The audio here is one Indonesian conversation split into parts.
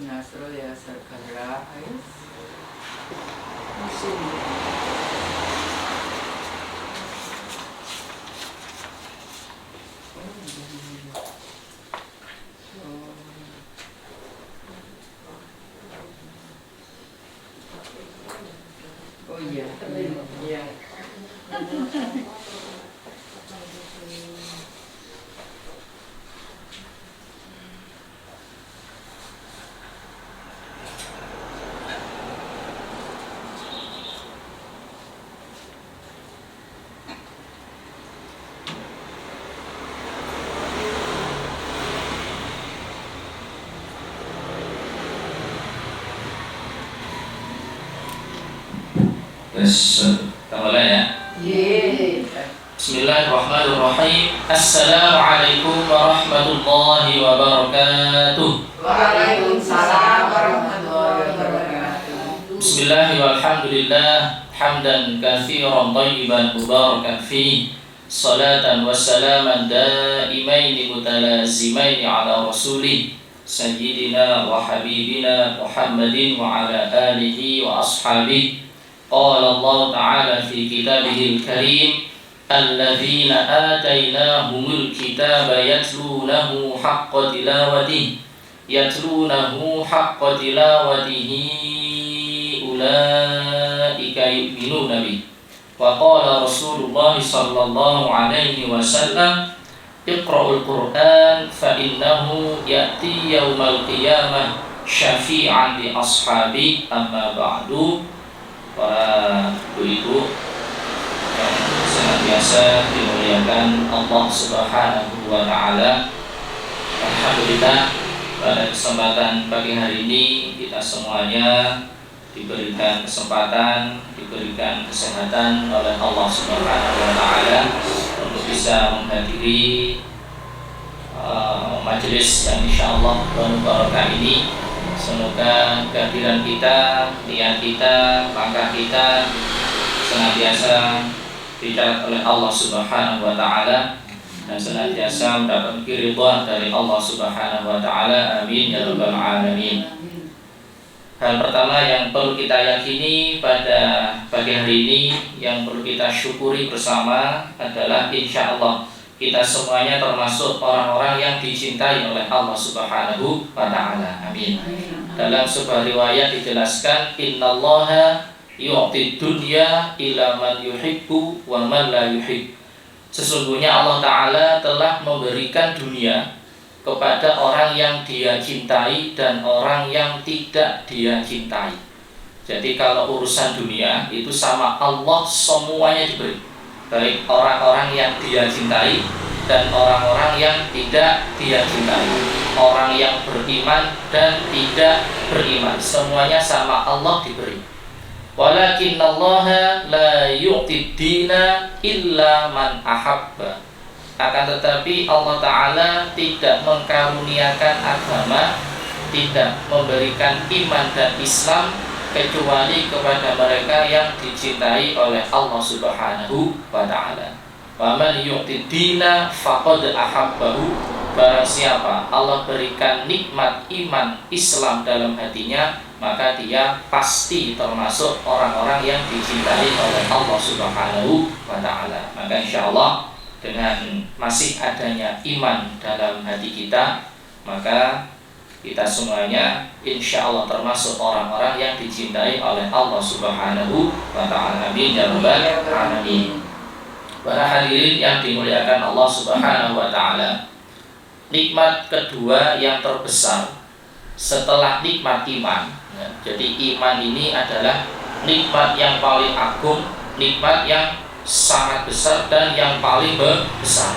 Nasrul ya Sarkara ayus musim. Oh iya, iya. Kita mulai ya. Bismillahirrahmanirrahim. Assalamualaikum warahmatullahi wabarakatuh. Waalaikumsalam warahmatullahi wabarakatuh. Bismillahirrahmanirrahim. Hamdan katsiran thayyiban mubarakan fihi. Salatan wassalaman daimaini mutalazimaini ala rasulih sayyidina wa habibina Muhammadin wa ala alihi wa ashabihi. Qala Allah Ta'ala fi kitabihil karim alladzina atainahumul kitaba yatlunahu haqqa tilawatihi ulaika yu'minuna bih. Wa qala Rasulullah sallallahu alaihi wasallam iqra'ul Qur'an fa innahu ya'ti yaumal qiyamah syafi'an li ashabi amma ba'du. Para ibu-ibu yang senantiasa dimuliakan Allah Subhanahu wa Ta'ala, alhamdulillah pada kesempatan pagi hari ini kita semuanya diberikan kesempatan, diberikan kesehatan oleh Allah Subhanahu wa Ta'ala untuk bisa menghadiri majelis yang insyaallah penuh barokah ini. Semoga kehadiran kita, niat kita, langkah kita senantiasa dicatat oleh Allah Subhanahu wa Ta'ala dan senantiasa mendapat ridha dari Allah Subhanahu wa Ta'ala. Amin ya rabbal alamin. Hal pertama yang perlu kita yakini pada pagi hari ini, yang perlu kita syukuri bersama adalah insyaallah kita semuanya termasuk orang-orang yang dicintai oleh Allah Subhanahu wa Ta'ala. Amin. Dalam sebuah riwayat dijelaskan, innallaha yu'tid dunya ila man yuhibbu wa man la yuhib. Sesungguhnya Allah Ta'ala telah memberikan dunia kepada orang yang Dia cintai dan orang yang tidak Dia cintai. Jadi kalau urusan dunia itu sama Allah semuanya diberi, baik orang-orang yang Dia cintai dan orang-orang yang tidak Dia cintai, orang yang beriman dan tidak beriman, semuanya sama Allah diberi. Walakinnallaha la yu'tid dina illa man ahabba. Akan tetapi Allah Ta'ala tidak mengkaruniakan agama, tidak memberikan iman dan Islam kecuali kepada mereka yang dicintai oleh Allah Subhanahu wa Ta'ala. Wa man yu'tid dina faqad ahabbahu. Barang siapa Allah berikan nikmat iman Islam dalam hatinya, maka dia pasti termasuk orang-orang yang dicintai oleh Allah Subhanahu wa Ta'ala. Maka insyaallah dengan masih adanya iman dalam hati kita, maka kita semuanya insyaallah termasuk orang-orang yang dicintai oleh Allah Subhanahu wa Ta'ala. Amin ya rabbal alamin. Para hadirin yang dimuliakan Allah Subhanahu wa Ta'ala, nikmat kedua yang terbesar setelah nikmat iman, ya, jadi iman ini adalah nikmat yang paling agung, nikmat yang sangat besar dan yang paling besar.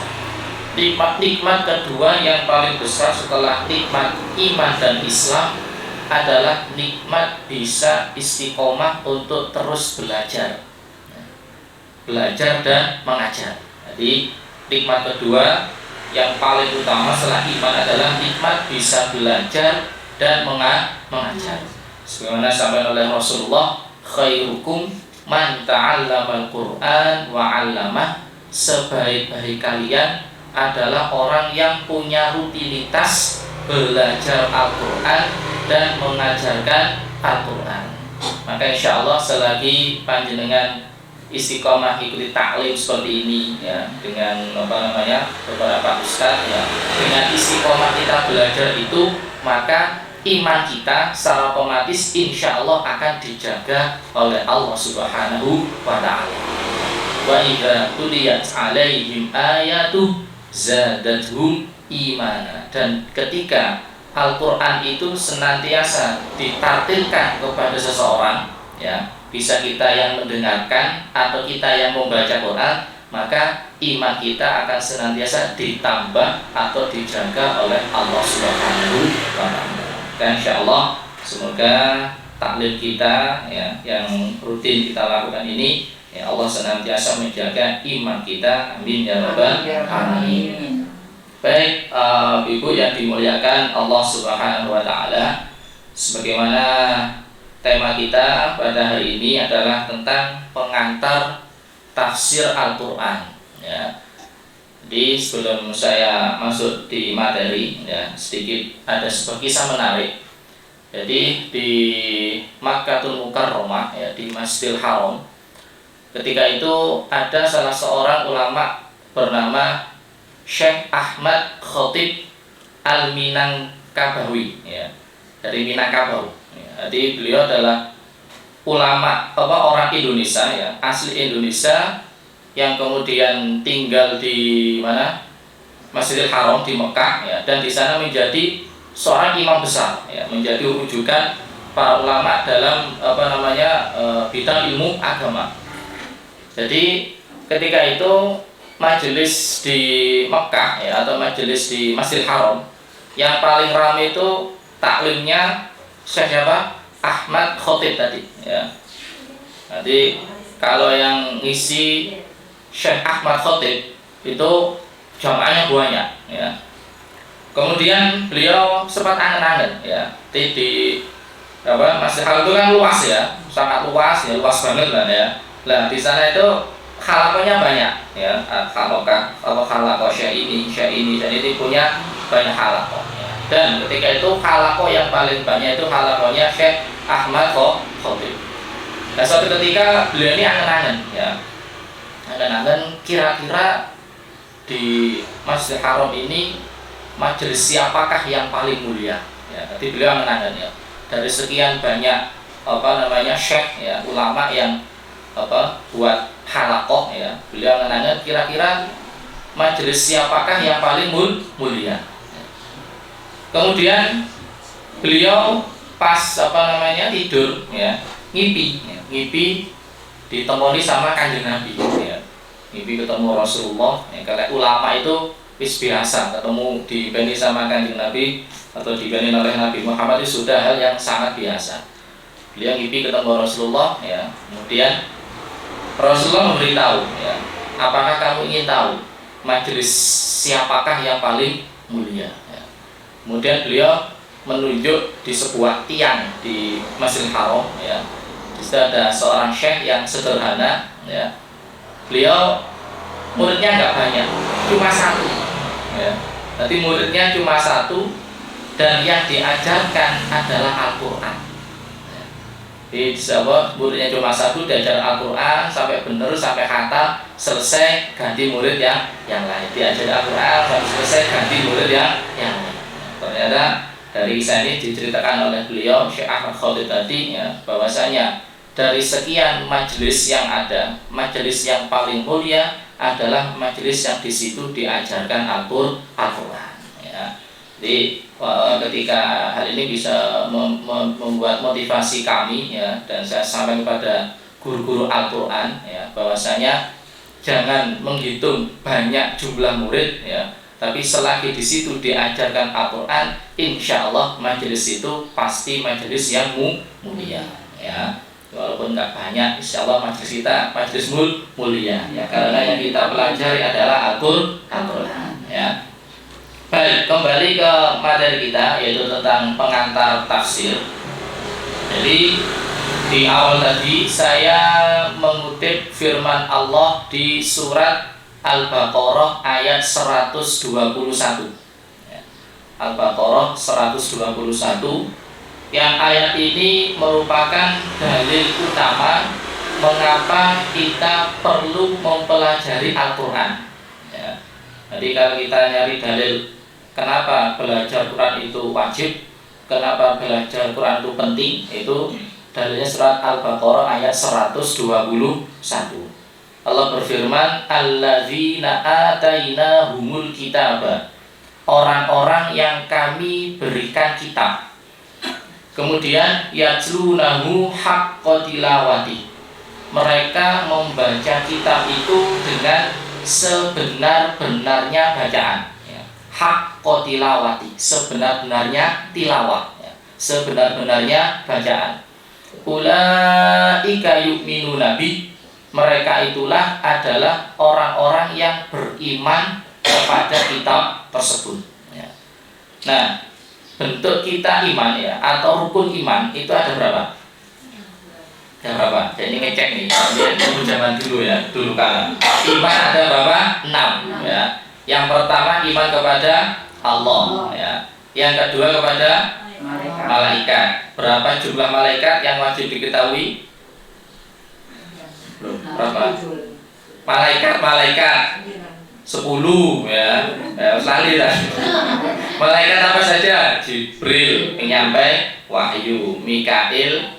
Nikmat kedua yang paling besar setelah nikmat iman dan Islam adalah nikmat bisa istiqomah untuk terus belajar dan mengajar. Jadi nikmat kedua yang paling utama setelah iman adalah nikmat bisa belajar dan mengajar. Sebagaimana disampaikan oleh Rasulullah, khairukum man ta'allamal Qur'an wa 'allamah. Sebaik-baik kalian adalah orang yang punya rutinitas belajar Al-Quran dan mengajarkan Al-Quran. Maka insya Allah selagi panjenengan istiqomah ikuti taklim seperti ini ya, dengan beberapa ustadz ya, dengan istiqomah kita belajar itu, maka iman kita secara otomatis insya Allah akan dijaga oleh Allah Subhanahu wa Ta'ala. Wa idza tuliyat 'alaihim ayatu zadatuhum imana. Dan ketika Al-Quran itu senantiasa ditartilkan kepada seseorang ya, bisa kita yang mendengarkan atau kita yang membaca Quran, maka iman kita akan senantiasa ditambah atau dijaga oleh Allah Subhanahu wa Ta'ala. Dan insyaallah semoga taklim kita ya, yang rutin kita lakukan ini ya, Allah senantiasa menjaga iman kita. Amin ya rabbal alamin. Baik, Ibu yang dimuliakan Allah Subhanahu wa Ta'ala, sebagaimana tema kita pada hari ini adalah tentang pengantar tafsir Al-Quran ya. Jadi sebelum saya masuk di materi ya, sedikit ada sebuah kisah menarik. Jadi di Makkahul Mukarramah ya, di Masjidil Haram, ketika itu ada salah seorang ulama bernama Syekh Ahmad Khatib Al-Minangkabawi ya, dari Minangkabau ya. Jadi beliau adalah ulama orang Indonesia ya, asli Indonesia yang kemudian tinggal di mana? Masjidil Haram di Mekah ya, dan di sana menjadi seorang imam besar ya, menjadi rujukan para ulama dalam bidang ilmu agama. Jadi ketika itu majelis di Mekah ya, atau majelis di Masjidil Haram yang paling ramai itu taklimnya Syekh Ahmad Khatib tadi ya. Nanti kalau yang ngisi Syekh Ahmad Khatib itu jamaahnya banyak ya. Kemudian beliau sempat angen-angen ya, di Masjidil Haram itu kan luas ya, sangat luas ya, luas banget lah ya. Nah di sana itu halakonya banyak ya, halako syekh ini dan ini punya banyak halako ya. Dan ketika itu halako yang paling banyak itu halakonya Syekh Ahmad Khatib. Nah suatu ketika beliau ini angen-angen ya, angen-angen kira-kira di Masjidil Haram ini majelis siapakah yang paling mulia ya. Jadi beliau angen-angen ya, dari sekian banyak syekh ya, ulama yang buat halakoh ya, beliau menanya kira-kira majelis siapakah yang paling mulia. Kemudian beliau pas tidur ya, ngipi ditemani sama Kanjeng Nabi ya, ngipi ketemu Rasulullah ya. Karena ulama itu biasa ketemu dibanding sama Kanjeng Nabi atau dibanding oleh Nabi Muhammad itu sudah hal yang sangat biasa. Beliau ngipi ketemu Rasulullah ya, kemudian Rasulullah memberitahu ya, apakah kamu ingin tahu majelis siapakah yang paling mulia ya. Kemudian beliau menunjuk di sebuah tiang di Masjidil Haram ya. Di situ ada seorang syekh yang sederhana ya. Beliau muridnya nggak banyak, cuma satu ya. Nanti muridnya cuma satu dan yang diajarkan adalah Al-Quran. Di muridnya cuma satu, diajar Al-Quran sampai benar, sampai khatam, selesai ganti murid yang lain. Diajar Al-Quran sampai selesai ganti murid yang lain. Ternyata dari kisah ini diceritakan oleh beliau Syekh Ahmad Khatib tadi ya, bahwasanya dari sekian majelis yang ada, majelis yang paling mulia adalah majelis yang di situ diajarkan Al-Quran ya. Jadi ketika hal ini bisa membuat motivasi kami ya, dan saya sampaikan kepada guru-guru Al-Quran ya, bahwasanya jangan menghitung banyak jumlah murid ya, tapi selagi di situ diajarkan Al-Quran, insya Allah majelis itu pasti majelis yang mulia ya. Walaupun nggak banyak, insya Allah majelis kita majelis mulia ya, karena yang kita pelajari adalah Al-Quran ya. Baik, kembali ke materi kita, yaitu tentang pengantar tafsir. Jadi di awal tadi saya mengutip firman Allah di surat Al-Baqarah ayat 121 ya. Al-Baqarah 121, yang ayat ini merupakan dalil utama mengapa kita perlu mempelajari Al-Quran. Ya. Jadi kalau kita nyari dalil kenapa belajar Quran itu wajib, kenapa belajar Quran itu penting, itu dalilnya surat Al-Baqarah ayat 121. Allah berfirman, alladzina atainahumul kitaba, orang-orang yang kami berikan kitab. Kemudian yatlunahu haqqa tilawati, mereka membaca kitab itu dengan sebenar-benarnya bacaan. Haqqa tilawati, sebenar-benarnya tilawah, sebenar-benarnya bacaan. Ulaika yu'minuna bi, mereka itulah adalah orang-orang yang beriman kepada kitab tersebut. Nah, bentuk kita iman ya atau rukun iman itu ada berapa? Ada berapa? Jadi ngecek nih, dulu zaman dulu ya, dulu kala. Iman ada berapa? 6 ya. Yang pertama iman kepada Allah ya. Yang kedua kepada malaikat. Berapa jumlah malaikat yang wajib diketahui? Berapa? Malaikat 10 ya. Sekali lah. Malaikat apa saja? Jibril penyampai wahyu, Mikail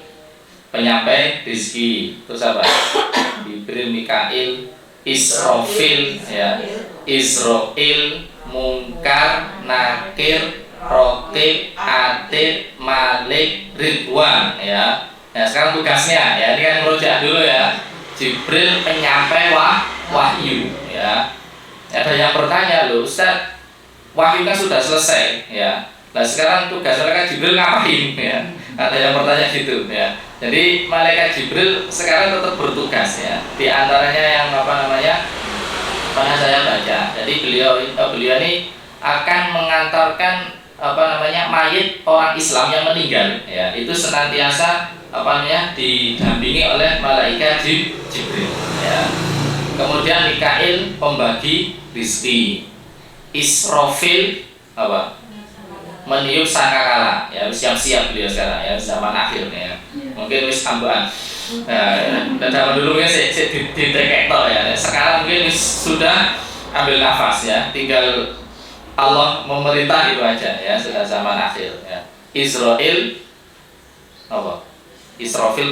penyampai rezeki. Terus apa? Jibril, Mikail, Israfil ya. Israil, Munkar, Nakir, Raqib, Atid, Malik, Ridwan ya. Nah, sekarang tugasnya ya, ini kan merujuk dulu ya. Jibril penyampai wahyu ya. Ada yang bertanya, loh Ustaz, wahyu kan sudah selesai ya. Nah sekarang tugas malaikat Jibril ngapain ya? Ada yang bertanya gitu ya. Jadi malaikat Jibril sekarang tetap bertugas ya. Di antaranya yang pernah saya baca. Jadi beliau ini akan mengantarkan mayit orang Islam yang meninggal ya. Itu senantiasa didampingi oleh malaikat Jibril ya. Kemudian Mikail pembagi rizki, Israfil meniup sangkakala ya, siap-siap beliau sekarang ya, zaman akhir ya. Mungkin wis ambuan. Dan zaman dulu ya ditekektor ya. Sekarang mungkin sudah ambil nafas ya, tinggal Allah memerintah itu aja ya, sudah zaman akhir ya. Israfil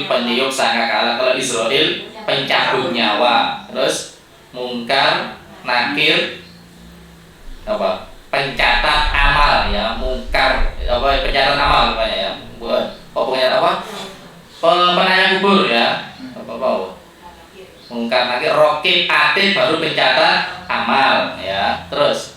peniup sangkakala, kalau Israil pencabut nyawa, terus Munkar, Nakir pencatat amal ya, Munkar pencatat amal ya, pokoknya penanya kubur ya, Munkar, Nakir, Raqib, Atid baru pencatat amal ya, terus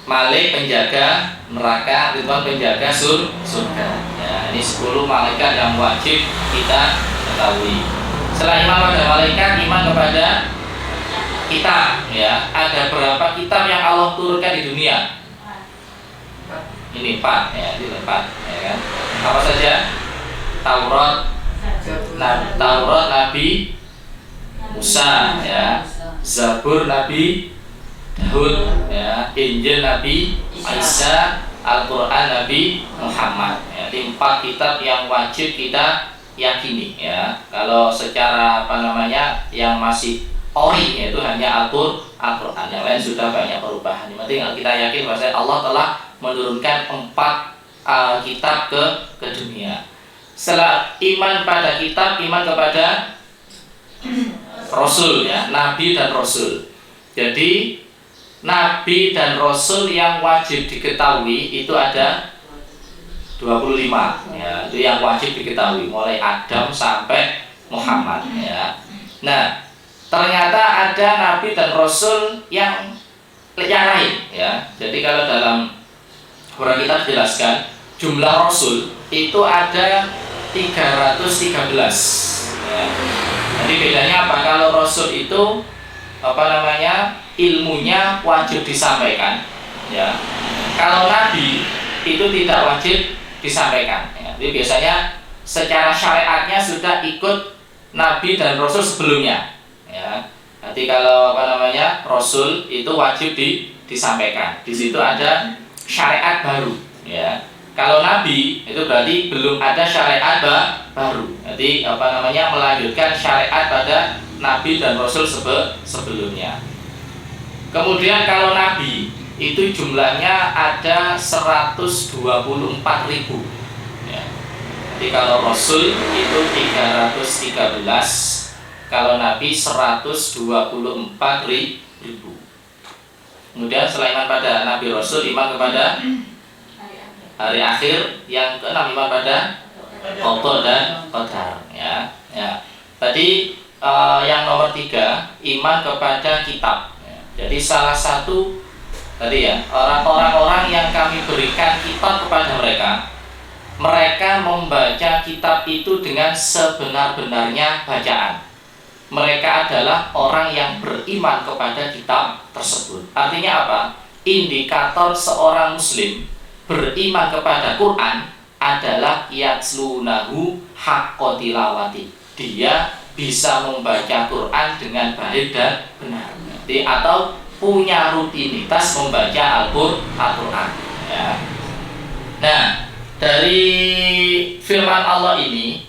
Malik penjaga neraka, Ridwan penjaga surga ya. Ini 10 malaikat yang wajib kita ketahui. Selain iman kepada malaikat, iman kepada kitab ya. Ada berapa kitab yang Allah turunkan di dunia? Ini 4 ya, ini 4 ya kan. Apa saja? Taurat Nabi Musa ya, Zabur Nabi Daud ya, Injil Nabi Isa, Al-Quran Nabi Muhammad ya. Ini 4 kitab yang wajib kita yakini ya. Kalau secara yang masih ori yaitu hanya Al-Quran, yang lain sudah banyak perubahan. Yang penting kita yakin bahwa Allah telah menurunkan 4 kitab ke dunia. Setelah iman pada kitab, iman kepada Rasul ya, Nabi dan Rasul. Jadi Nabi dan Rasul yang wajib diketahui itu ada 25 ya, itu yang wajib diketahui mulai Adam sampai Muhammad ya. Nah, ternyata ada Nabi dan Rasul yang lain ya. Jadi kalau dalam Quran kita jelaskan jumlah Rasul itu ada 313 ya. Jadi bedanya apa? Kalau Rasul itu ilmunya wajib disampaikan ya. Kalau Nabi itu tidak wajib disampaikan ya. Jadi biasanya secara syariatnya sudah ikut Nabi dan Rasul sebelumnya ya. Nanti kalau Rasul itu wajib disampaikan. Di situ ada syariat baru, ya. Kalau nabi itu berarti belum ada syariat baru. Jadi melanjutkan syariat pada nabi dan rasul sebelumnya. Kemudian kalau nabi itu jumlahnya ada 124.000. Ya. Jadi kalau rasul itu 313, kalau nabi 124.000. Kemudian selain iman pada nabi rasul, iman kepada hari akhir, yang keenam iman pada qada dan qadar, ya. Tadi yang nomor 3 iman kepada kitab, ya. Jadi salah satu tadi ya, orang-orang yang kami berikan kitab kepada mereka membaca kitab itu dengan sebenar-benarnya bacaan. Mereka adalah orang yang beriman kepada kitab tersebut. Artinya apa? Indikator seorang muslim beriman kepada Quran adalah yatslunahu haqqa tilawati. Dia bisa membaca Quran dengan baik dan benar. Atau punya rutinitas membaca Al-Quran, ya. Nah, dari firman Allah ini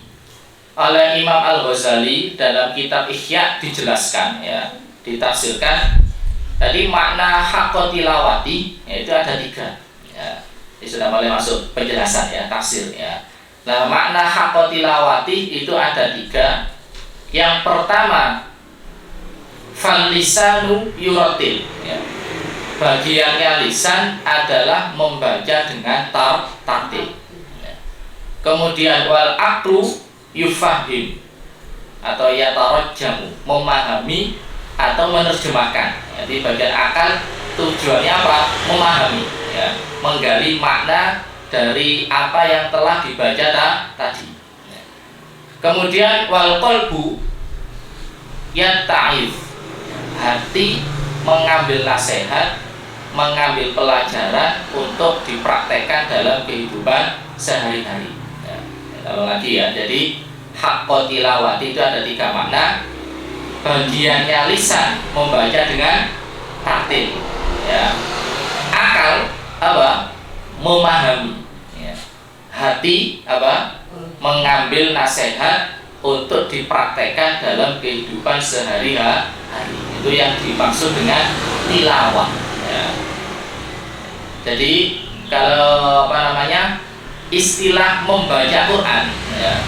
oleh Imam Al-Ghazali dalam kitab Ihya dijelaskan, ya, ditafsirkan. Tadi makna haqqa tilawati yaitu ada 3, ya. Ini sudah mulai masuk penjelasan, ya, tafsir, ya. Nah, makna haqqa tilawati itu ada 3. Yang pertama, fal lisanu yuratil, ya. Bagiannya lisan adalah membaca dengan tartil. Ya. Kemudian wal aqlu yufahim atau yatarajjamu, memahami atau menerjemahkan. Jadi bagian akal tujuannya apa? Memahami, ya, menggali makna dari apa yang telah dibaca tadi. Ya. Kemudian wal qalbu yatta'if, hati mengambil nasihat, mengambil pelajaran untuk dipraktekkan dalam kehidupan sehari-hari. Ya. Kalau lagi, ya, jadi haqqa tilawati itu ada 3 makna. Bagiannya lisan membaca dengan tartil, ya. Akal apa? Memahami, ya. Hati apa? Mengambil nasihat untuk dipraktekkan dalam kehidupan sehari-hari. Itu yang dimaksud dengan tilawah, ya. Jadi kalau istilah membaca Quran, ya,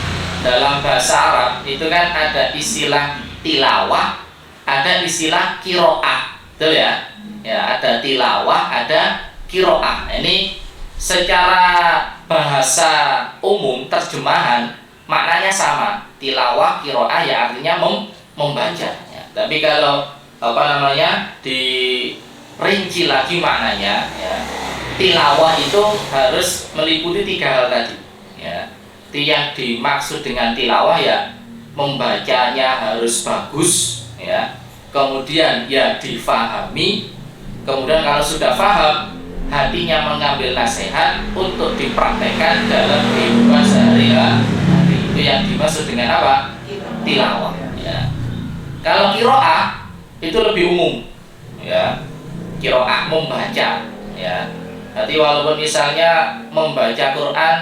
dalam bahasa Arab itu kan ada istilah tilawah, ada istilah qiraah, betul, ya? Ya, ada tilawah, ada qiraah. Ini secara bahasa umum terjemahan maknanya sama, tilawah, qiraah, ya, artinya membaca, ya. Tapi kalau dirinci lagi maknanya, ya, tilawah itu harus meliputi 3 hal tadi, ya. Yang dimaksud dengan tilawah, ya, membacanya harus bagus, ya. Kemudian, ya, difahami. Kemudian kalau sudah paham, hatinya mengambil nasihat untuk dipraktekkan dalam kehidupan sehari-hari. Itu yang dimaksud dengan apa? Tilawah, ya. Kalau qiraah itu lebih umum, ya. Qiraah membaca, ya. Jadi walaupun misalnya membaca Quran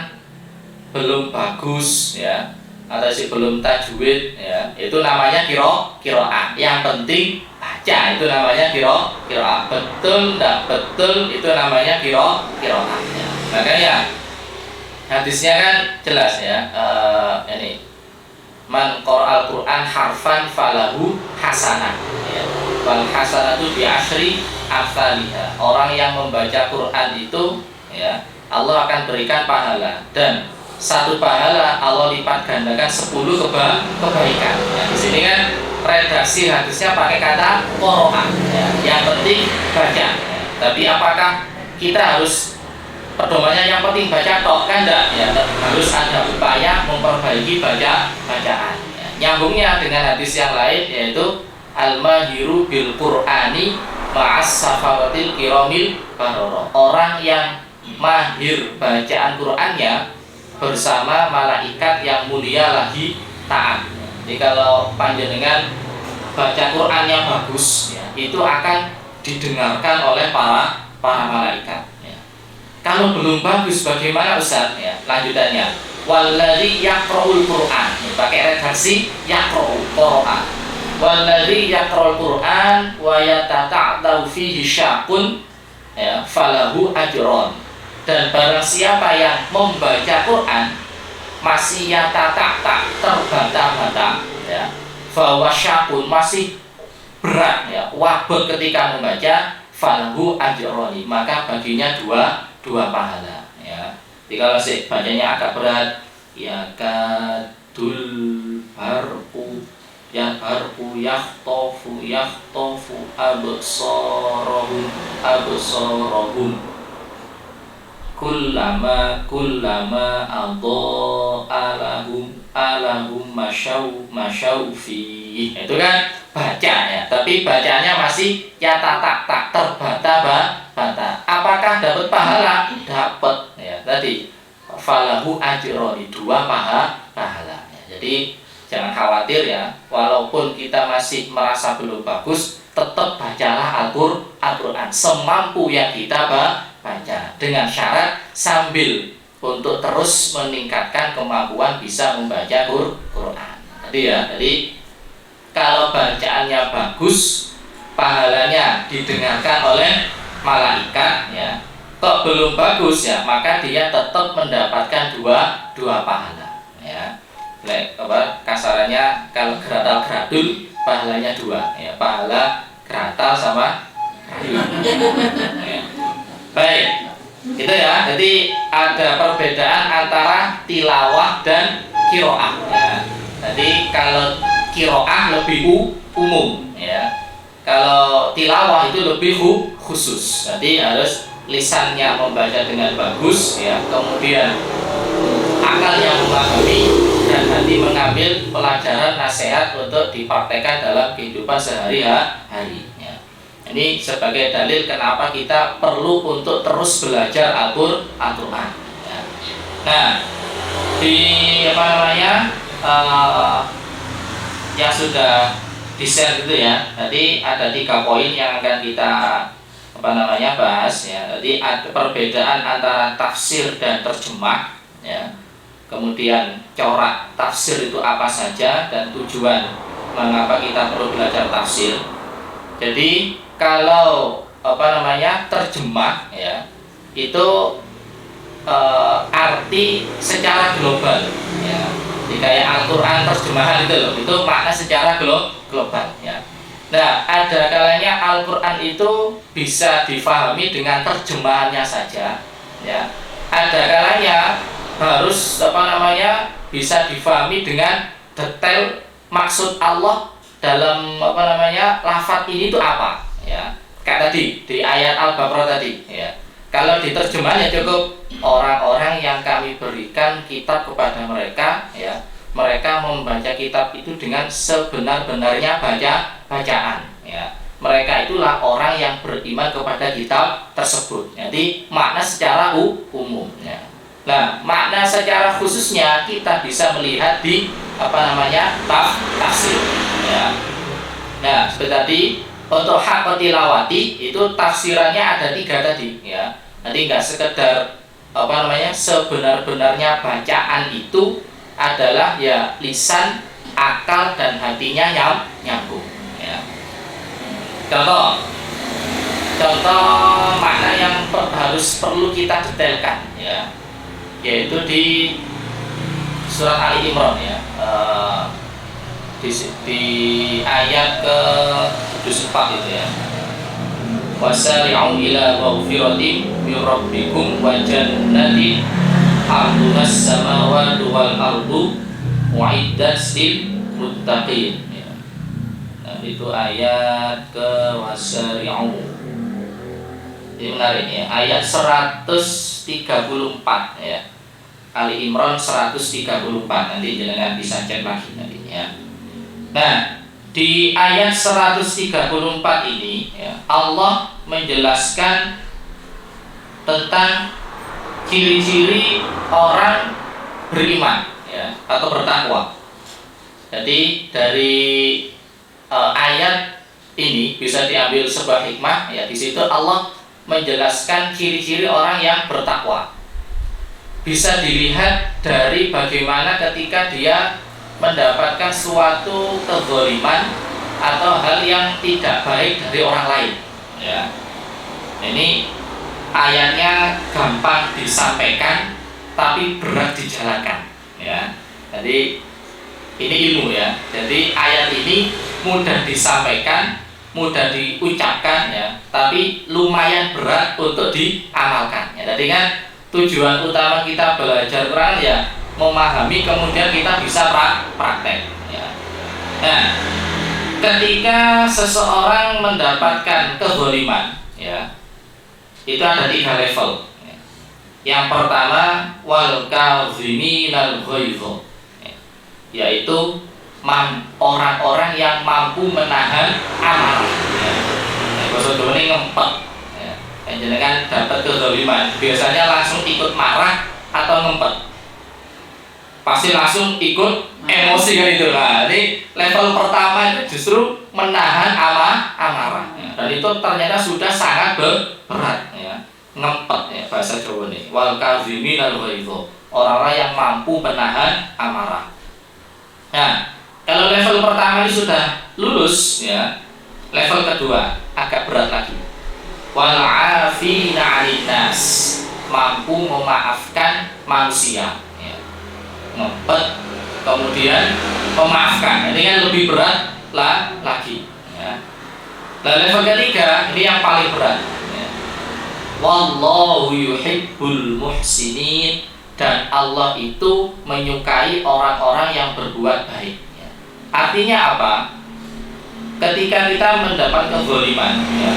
belum bagus, ya, atau belum tajwid, ya, itu namanya qiraah. Yang penting baca, itu namanya qiraah. Betul enggak betul, itu namanya qiraah, ya. Makanya hadisnya kan jelas, ya. Ini man qara'al Quran harfan falahu hasanah, ya. Wal hasanatu bi asyri amsalihha. Orang yang membaca Quran itu, ya, Allah akan berikan pahala, dan 1 pahala Allah lipat gandakan 10 kebaikan. Ya, di sini kan redaksi hadisnya pakai kata qiraah, ya. Yang penting baca, ya. Tapi apakah kita harus pedomannya yang penting baca tok? Kan enggak, ya. Harus ada upaya memperbaiki bacaan, ya. Nyambungnya dengan hadis yang lain, yaitu al-mahiru bil Qur'ani ma'as safawatil kiramil barara. Orang yang mahir bacaan Qur'annya bersama malaikat yang mulia lagi taat. Jadi kalau panjenengan baca Quran yang bagus, ya, itu akan didengarkan oleh para malaikat, ya. Kalau belum bagus bagaimana Ustaz? Ya, lanjutannya. Walladzi yaqra'ul Qur'an. Pakai redaksi yaqra'u Qur'an. Walladzi yaqra'ul Qur'an wa yatata'u fihi syaqun ya, falahu ajron. Dan barang siapa yang membaca Quran masih yatata terbata-bata ya, bahwa syaqun masih berat ya, wabot ketika membaca, falahu ajroni, maka baginya dua pahala ya. Jadi kalau bacanya agak berat ya kadul harku ya harku yahtofu absorohum kullama alahum masyau fi. Itu kan baca ya, tapi bacanya masih ya tak terbata-bata. Apakah dapat pahala? Dapat ya. Tadi falahu ajroni, dua pahala ya. Jadi jangan khawatir ya, walaupun kita masih merasa belum bagus, tetap bacalah Al-Quran semampu yang kita baca, dengan syarat sambil untuk terus meningkatkan kemampuan bisa membaca Quran. Jadi kalau bacaannya bagus, pahalanya didengarkan oleh malaikat ya. Kok belum bagus ya, maka dia tetap mendapatkan dua pahala ya. Kasarannya kalau gratal gradul pahalanya dua ya, pahala gratal sama gradul ya. Baik, itu ya. Jadi ada perbedaan antara tilawah dan kiroah ya. Jadi kalau kiroah lebih umum ya, kalau tilawah itu lebih khusus. Jadi harus lisannya membaca dengan bagus ya, kemudian akalnya memahami dan hati mengambil pelajaran nasihat untuk dipraktekkan dalam kehidupan sehari-hari ya. Ini sebagai dalil kenapa kita perlu untuk terus belajar Al-Quran ya. Nah, di yang sudah di-share gitu ya. Tadi ada 3 poin yang akan kita bahas ya. Jadi ada perbedaan antara tafsir dan terjemah ya. Kemudian corak tafsir itu apa saja dan tujuan mengapa kita perlu belajar tafsir. Jadi kalau terjemah ya, itu arti secara global ya. Jadi kayak Al-Quran terjemahan itu loh, itu makna secara global ya. Nah, ada kalanya Al-Quran itu bisa difahami dengan terjemahannya saja ya. Ada kalanya harus bisa difahami dengan detail maksud Allah dalam lafaz ini itu apa ya. Kayak tadi di ayat Al-Baqarah tadi ya. Kalau diterjemah ya cukup orang-orang yang kami berikan kitab kepada mereka ya, mereka membaca kitab itu dengan sebenar-benarnya bacaan ya. Mereka itulah orang yang beriman kepada kitab tersebut. Jadi makna secara umum ya. Nah, makna secara khususnya kita bisa melihat di tafsir ya. Nah, seperti tadi untuk hak tilawati itu tafsirannya ada 3 tadi ya. Nanti nggak sekedar sebenar-benarnya bacaan itu adalah ya lisan, akal dan hatinya nyambung ya. Contoh makna yang harus perlu kita detailkan ya, yaitu di surat Ali Imran ya, di ayat ke-74 itu ya. Wasari'u ila maghfiratin min rabbikum wa jannatin 'arduhas samawati wal ardu u'iddat lil muttaqin ya. Nah, itu ayat ke wasari'u. Ini menarik ya, ayat 134 ya. Ali Imran 134, nanti jangan bisa cek lagi nantinya. Nah, di ayat 134 ini ya, Allah menjelaskan tentang ciri-ciri orang beriman ya, atau bertakwa. Jadi dari ayat ini bisa diambil sebuah hikmah ya. Di situ Allah menjelaskan ciri-ciri orang yang bertakwa. Bisa dilihat dari bagaimana ketika dia mendapatkan suatu kezaliman atau hal yang tidak baik dari orang lain. Ya. Ini ayatnya gampang disampaikan, tapi berat dijalankan. Ya. Jadi ini ilmu ya. Jadi ayat ini mudah disampaikan, mudah diucapkan ya, tapi lumayan berat untuk diamalkan. Ya. Jadi kan tujuan utama kita belajar Quran ya memahami, kemudian kita bisa praktek. Ya. Nah, ketika seseorang mendapatkan kezaliman, ya, itu ada 3 level. Ya. Yang pertama wal kaziminal ghaidh, yaitu orang-orang yang mampu menahan amarah. Ya. Bahasa Jawa ini ngempet. Ya. Yang jenengan dapat kezaliman, biasanya langsung ikut marah atau ngempet. Pasti langsung ikut emosi kan itu. Nah, ini level pertama itu justru menahan amarah. Ya. Dan itu ternyata sudah sangat berat ya. Ngempet ya bahasa Jawa ini. Wal kaziminal ghaidh, orang-orang yang mampu menahan amarah. Nah, kalau level pertama ini sudah lulus ya, level kedua agak berat lagi. Wal 'afina 'anil nas, mampu memaafkan manusia ya. Ngempet kemudian memaafkan. Ini kan lebih berat lagi ya. Nah, level ketiga ini yang paling berat ya. Wallahu yuhibbul muhsinin, dan Allah itu menyukai orang-orang yang berbuat baik ya. Artinya apa? Ketika kita mendapat kezaliman ya,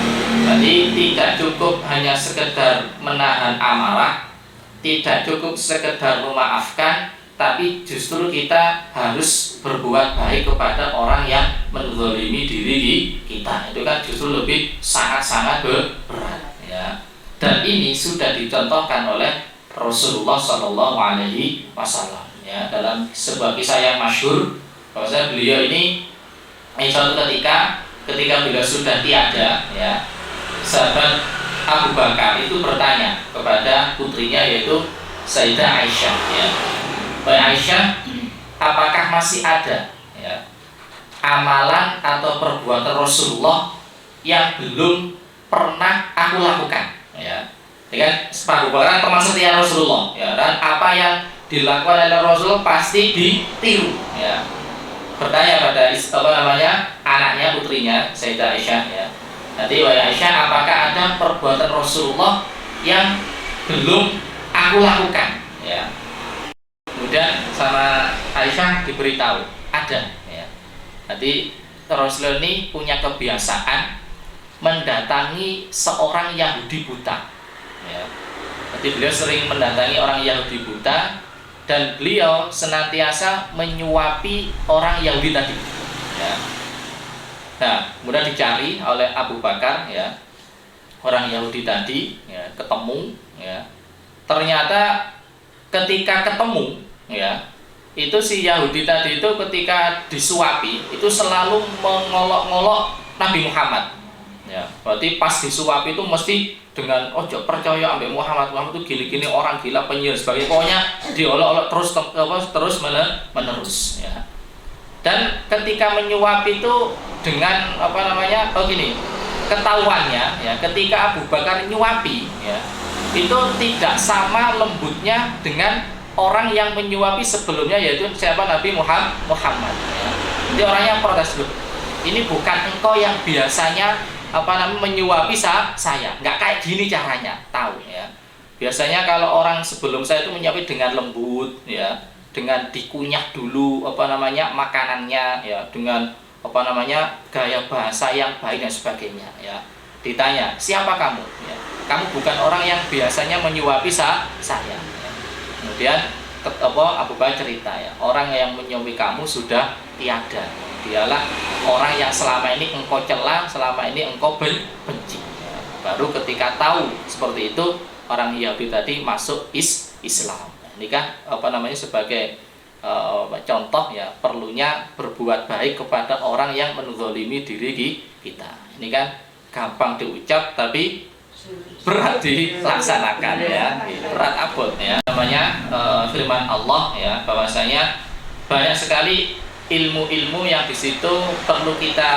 jadi tidak cukup hanya sekedar menahan amarah, tidak cukup sekedar memaafkan, tapi justru kita harus berbuat baik kepada orang yang menzalimi diri kita. Itu kan justru lebih sangat-sangat berat ya. Dan ini sudah dicontohkan oleh Rasulullah Shallallahu Alaihi Wasallam ya, dalam sebuah kisah yang masyhur, bahwasanya beliau ini suatu ketika beliau sudah tiada ya, sahabat Abu Bakar itu bertanya kepada putrinya yaitu Sayyidah Aisyah ya, Wahai Aisyah, apakah masih ada ya amalan atau perbuatan Rasulullah yang belum pernah aku lakukan ya. Dengan Abu Bakar teman setia Rasulullah ya, dan apa yang dilakukan oleh Rasul pasti ditiru ya. Bertanya pada anaknya, putrinya Sayyidah Aisyah ya. Nanti wahai Aisyah, apakah ada perbuatan Rasulullah yang belum aku lakukan ya. Kemudian sama Aisyah diberitahu ada ya. Nanti Rasulullah ini punya kebiasaan mendatangi seorang Yahudi buta ya. Jadi beliau sering mendatangi orang Yahudi buta, dan beliau senantiasa menyuapi orang Yahudi tadi ya. Nah, kemudian dicari oleh Abu Bakar ya, orang Yahudi tadi ya, ketemu ya. Ternyata ketika ketemu ya, itu si Yahudi tadi itu ketika disuapi itu selalu mengolok-ngolok Nabi Muhammad ya. Berarti pas disuapi itu mesti dengan ojo percaya ambil Muhammad itu gini-gini, orang gila, penyihir sebagainya, pokoknya diolok-olok terus menerus ya. Dan ketika menyuap itu dengan ketahuannya ya, ketika Abu Bakar nyuapi ya, itu tidak sama lembutnya dengan orang yang menyuapi sebelumnya, yaitu siapa? Nabi Muhammad ya. Jadi orangnya protes, loh, ini bukan engkau yang biasanya menyuapi saya, nggak kayak gini caranya, tahu ya. Biasanya kalau orang sebelum saya itu menyuapi dengan lembut ya, dengan dikunyah dulu makanannya ya, dengan gaya bahasa yang baik dan sebagainya ya. Ditanya, siapa kamu ya, kamu bukan orang yang biasanya menyuapi saya ya. Kemudian Abu Bakar cerita ya, orang yang menyuapi kamu sudah tiada, dialah orang yang selama ini engkau cela, selama ini engkau benci ya. Baru ketika tahu seperti itu, orang Yahudi tadi masuk Islam. Ini kan sebagai contoh ya, perlunya berbuat baik kepada orang yang menzalimi diri kita. Ini kan gampang diucap tapi berat dilaksanakan ya, berat abot ya. Namanya firman Allah ya, bahwasanya banyak sekali ilmu-ilmu yang di situ perlu kita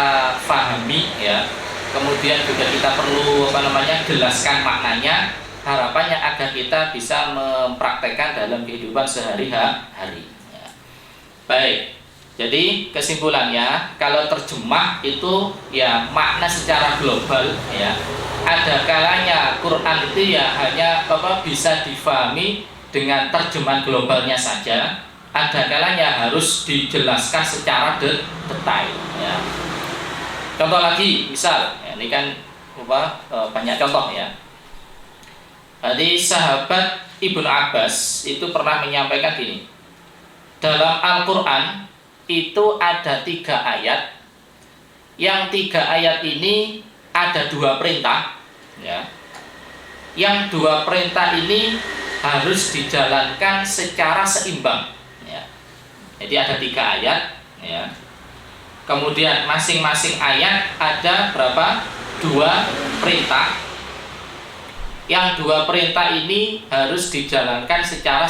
pahami ya. Kemudian juga kita perlu jelaskan maknanya. Harapannya agar kita bisa mempraktekkan dalam kehidupan sehari-hari. Ya. Baik. Jadi kesimpulannya, kalau terjemah itu ya makna secara global ya. Ada kalanya Quran itu ya hanya bisa difahami dengan terjemahan globalnya saja. Ada kalanya harus dijelaskan secara detail ya. Contoh lagi, misal ya, ini kan banyak contoh ya. Jadi sahabat Ibnu Abbas itu pernah menyampaikan gini, dalam Al-Quran itu ada 3 ayat. Yang 3 ayat ini ada 2 perintah ya. Yang 2 perintah ini harus dijalankan secara seimbang ya. Jadi ada 3 ayat ya. Kemudian masing-masing ayat ada berapa? 2 perintah. Yang 2 perintah ini harus dijalankan secara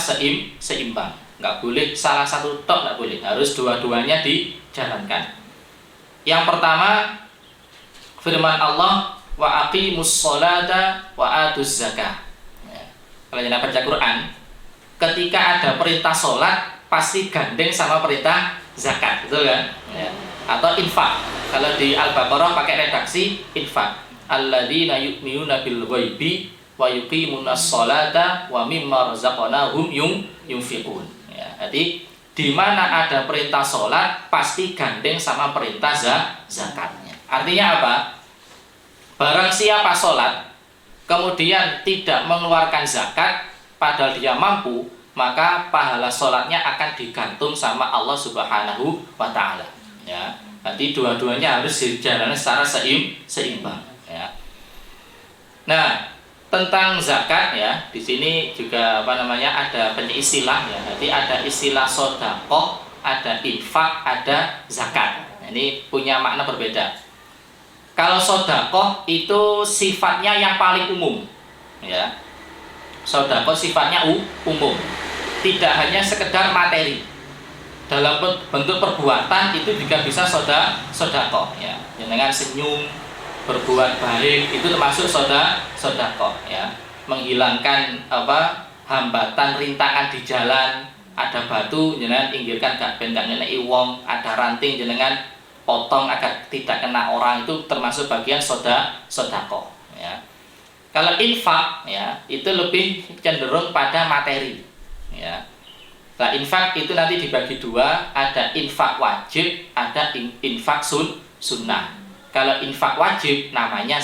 seimbang. Nggak boleh salah satu tok, nggak boleh. Harus dua-duanya dijalankan. Yang pertama, firman Allah, wa aqimus sholata wa atuz zakah. Ya. Kalau kita baca Quran, ketika ada perintah sholat, pasti gandeng sama perintah zakat, betul kan? Ya. Atau infak. Kalau di Al-Baqarah pakai redaksi infak. Alladzina yu'minuna bil ghaibi wa yuqimunas sholata wa mimma razaqnahum yunfiqun. Ya, jadi di mana ada perintah sholat pasti gandeng sama perintah zakatnya. Artinya apa? Barang siapa sholat kemudian tidak mengeluarkan zakat padahal dia mampu, maka pahala sholatnya akan digantung sama Allah Subhanahu wa Ta'ala. Ya, jadi dua-duanya harus dijalani secara seimbang. Ya. Nah, tentang zakat ya, di sini juga ada istilah ya. Jadi ada istilah sedekah, ada infak, ada zakat. Nah, ini punya makna berbeda. Kalau sedekah itu sifatnya yang paling umum ya. Sedekah sifatnya umum. Tidak hanya sekedar materi. Dalam bentuk perbuatan itu juga bisa sedekah ya. Dengan senyum, berbuat baik itu termasuk sedekah ya. Menghilangkan hambatan rintangan di jalan, ada batu jenengan pinggirkan gak ben gak ngeneki wong, ada ranting jenengan potong agar tidak kena orang, itu termasuk bagian sedekah ya. Kalau infak ya itu lebih cenderung pada materi ya. Nah, infak itu nanti dibagi 2, ada infak wajib, ada infak sunnah. Kalau infak wajib namanya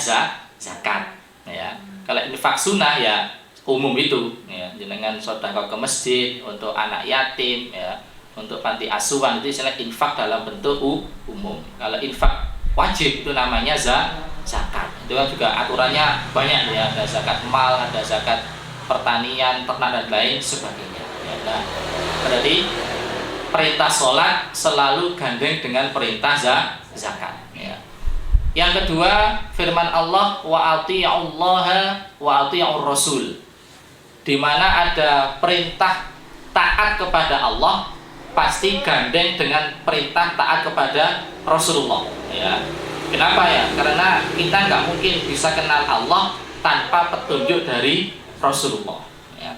zakat ya. Kalau infak sunnah ya umum itu ya, dengan sedekah ke masjid, untuk anak yatim ya, untuk panti asuhan, itu istilah infak dalam bentuk umum. Kalau infak wajib itu namanya zakat. Itu kan juga aturannya banyak ya, ada zakat mal, ada zakat pertanian, ternak dan lain sebagainya ya. Nah, berarti perintah sholat selalu gandeng dengan perintah zakat ya. Yang kedua, firman Allah, wa ati'ullaha wa ati'ur rasul. Di mana ada perintah taat kepada Allah, pasti gandeng dengan perintah taat kepada Rasulullah ya. Kenapa ya? Karena kita nggak mungkin bisa kenal Allah tanpa petunjuk dari Rasulullah ya.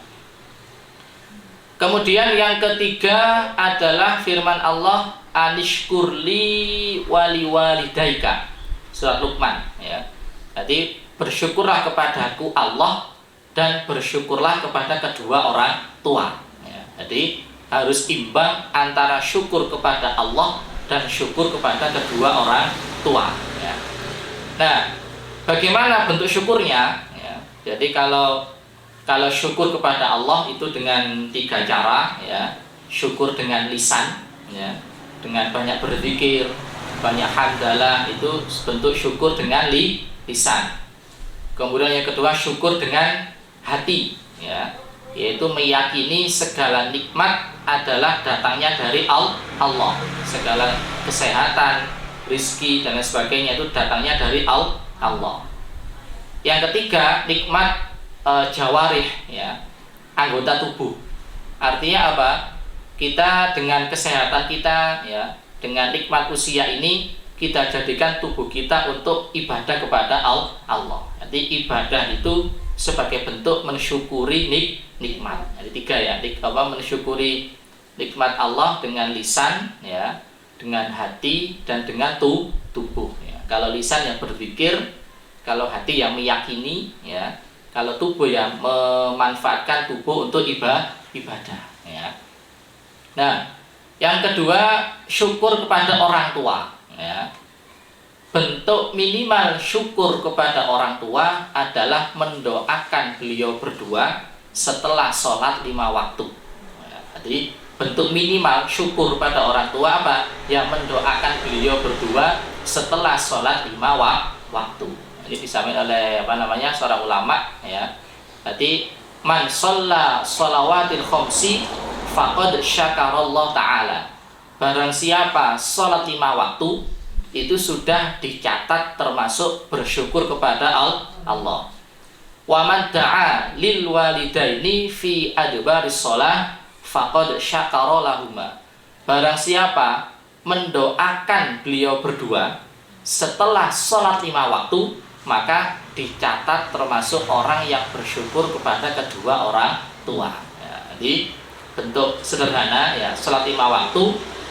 Kemudian yang ketiga adalah firman Allah, anishkurli wali walidaika, surat Luqman ya. Jadi bersyukurlah kepadaku Allah dan bersyukurlah kepada kedua orang tua ya. Jadi harus imbang antara syukur kepada Allah dan syukur kepada kedua orang tua ya. Nah, bagaimana bentuk syukurnya ya? Jadi kalau syukur kepada Allah itu dengan 3 cara ya. Syukur dengan lisan ya, dengan banyak berzikir, banyak hamdalah, itu bentuk syukur dengan lisan. Kemudian yang kedua syukur dengan hati ya, yaitu meyakini segala nikmat adalah datangnya dari Allah. Segala kesehatan, rizki dan lain sebagainya itu datangnya dari Allah. Yang ketiga, nikmat jawarih, ya, anggota tubuh. Artinya apa? Kita dengan kesehatan kita, ya, dengan nikmat usia ini, kita jadikan tubuh kita untuk ibadah kepada Allah. Jadi ibadah itu sebagai bentuk mensyukuri nikmat. Jadi tiga, ya, mensyukuri nikmat Allah dengan lisan, ya, dengan hati, dan dengan tubuh. Ya. Kalau lisan yang berpikir, kalau hati yang meyakini, ya, kalau tubuh yang memanfaatkan tubuh untuk ibadah. Ya. Nah, yang kedua, syukur kepada orang tua. Ya. Bentuk minimal syukur kepada orang tua adalah mendoakan beliau berdua setelah sholat 5 waktu. Ya. Jadi bentuk minimal syukur pada orang tua apa? Yang mendoakan beliau berdua setelah sholat 5 waktu. Ini disampaikan oleh seorang ulama, ya. Jadi man shalla shalawatil khamsi faqad syakarallah ta'ala. Barang siapa sholat 5 waktu, itu sudah dicatat termasuk bersyukur kepada Allah. Wa man da'a lil walidaini fi adbaris shalah faqad syakara lahuma. Barang siapa mendoakan beliau berdua setelah sholat 5 waktu, maka dicatat termasuk orang yang bersyukur kepada kedua orang tua. Ya, jadi bentuk sederhana, ya, sholat 5 waktu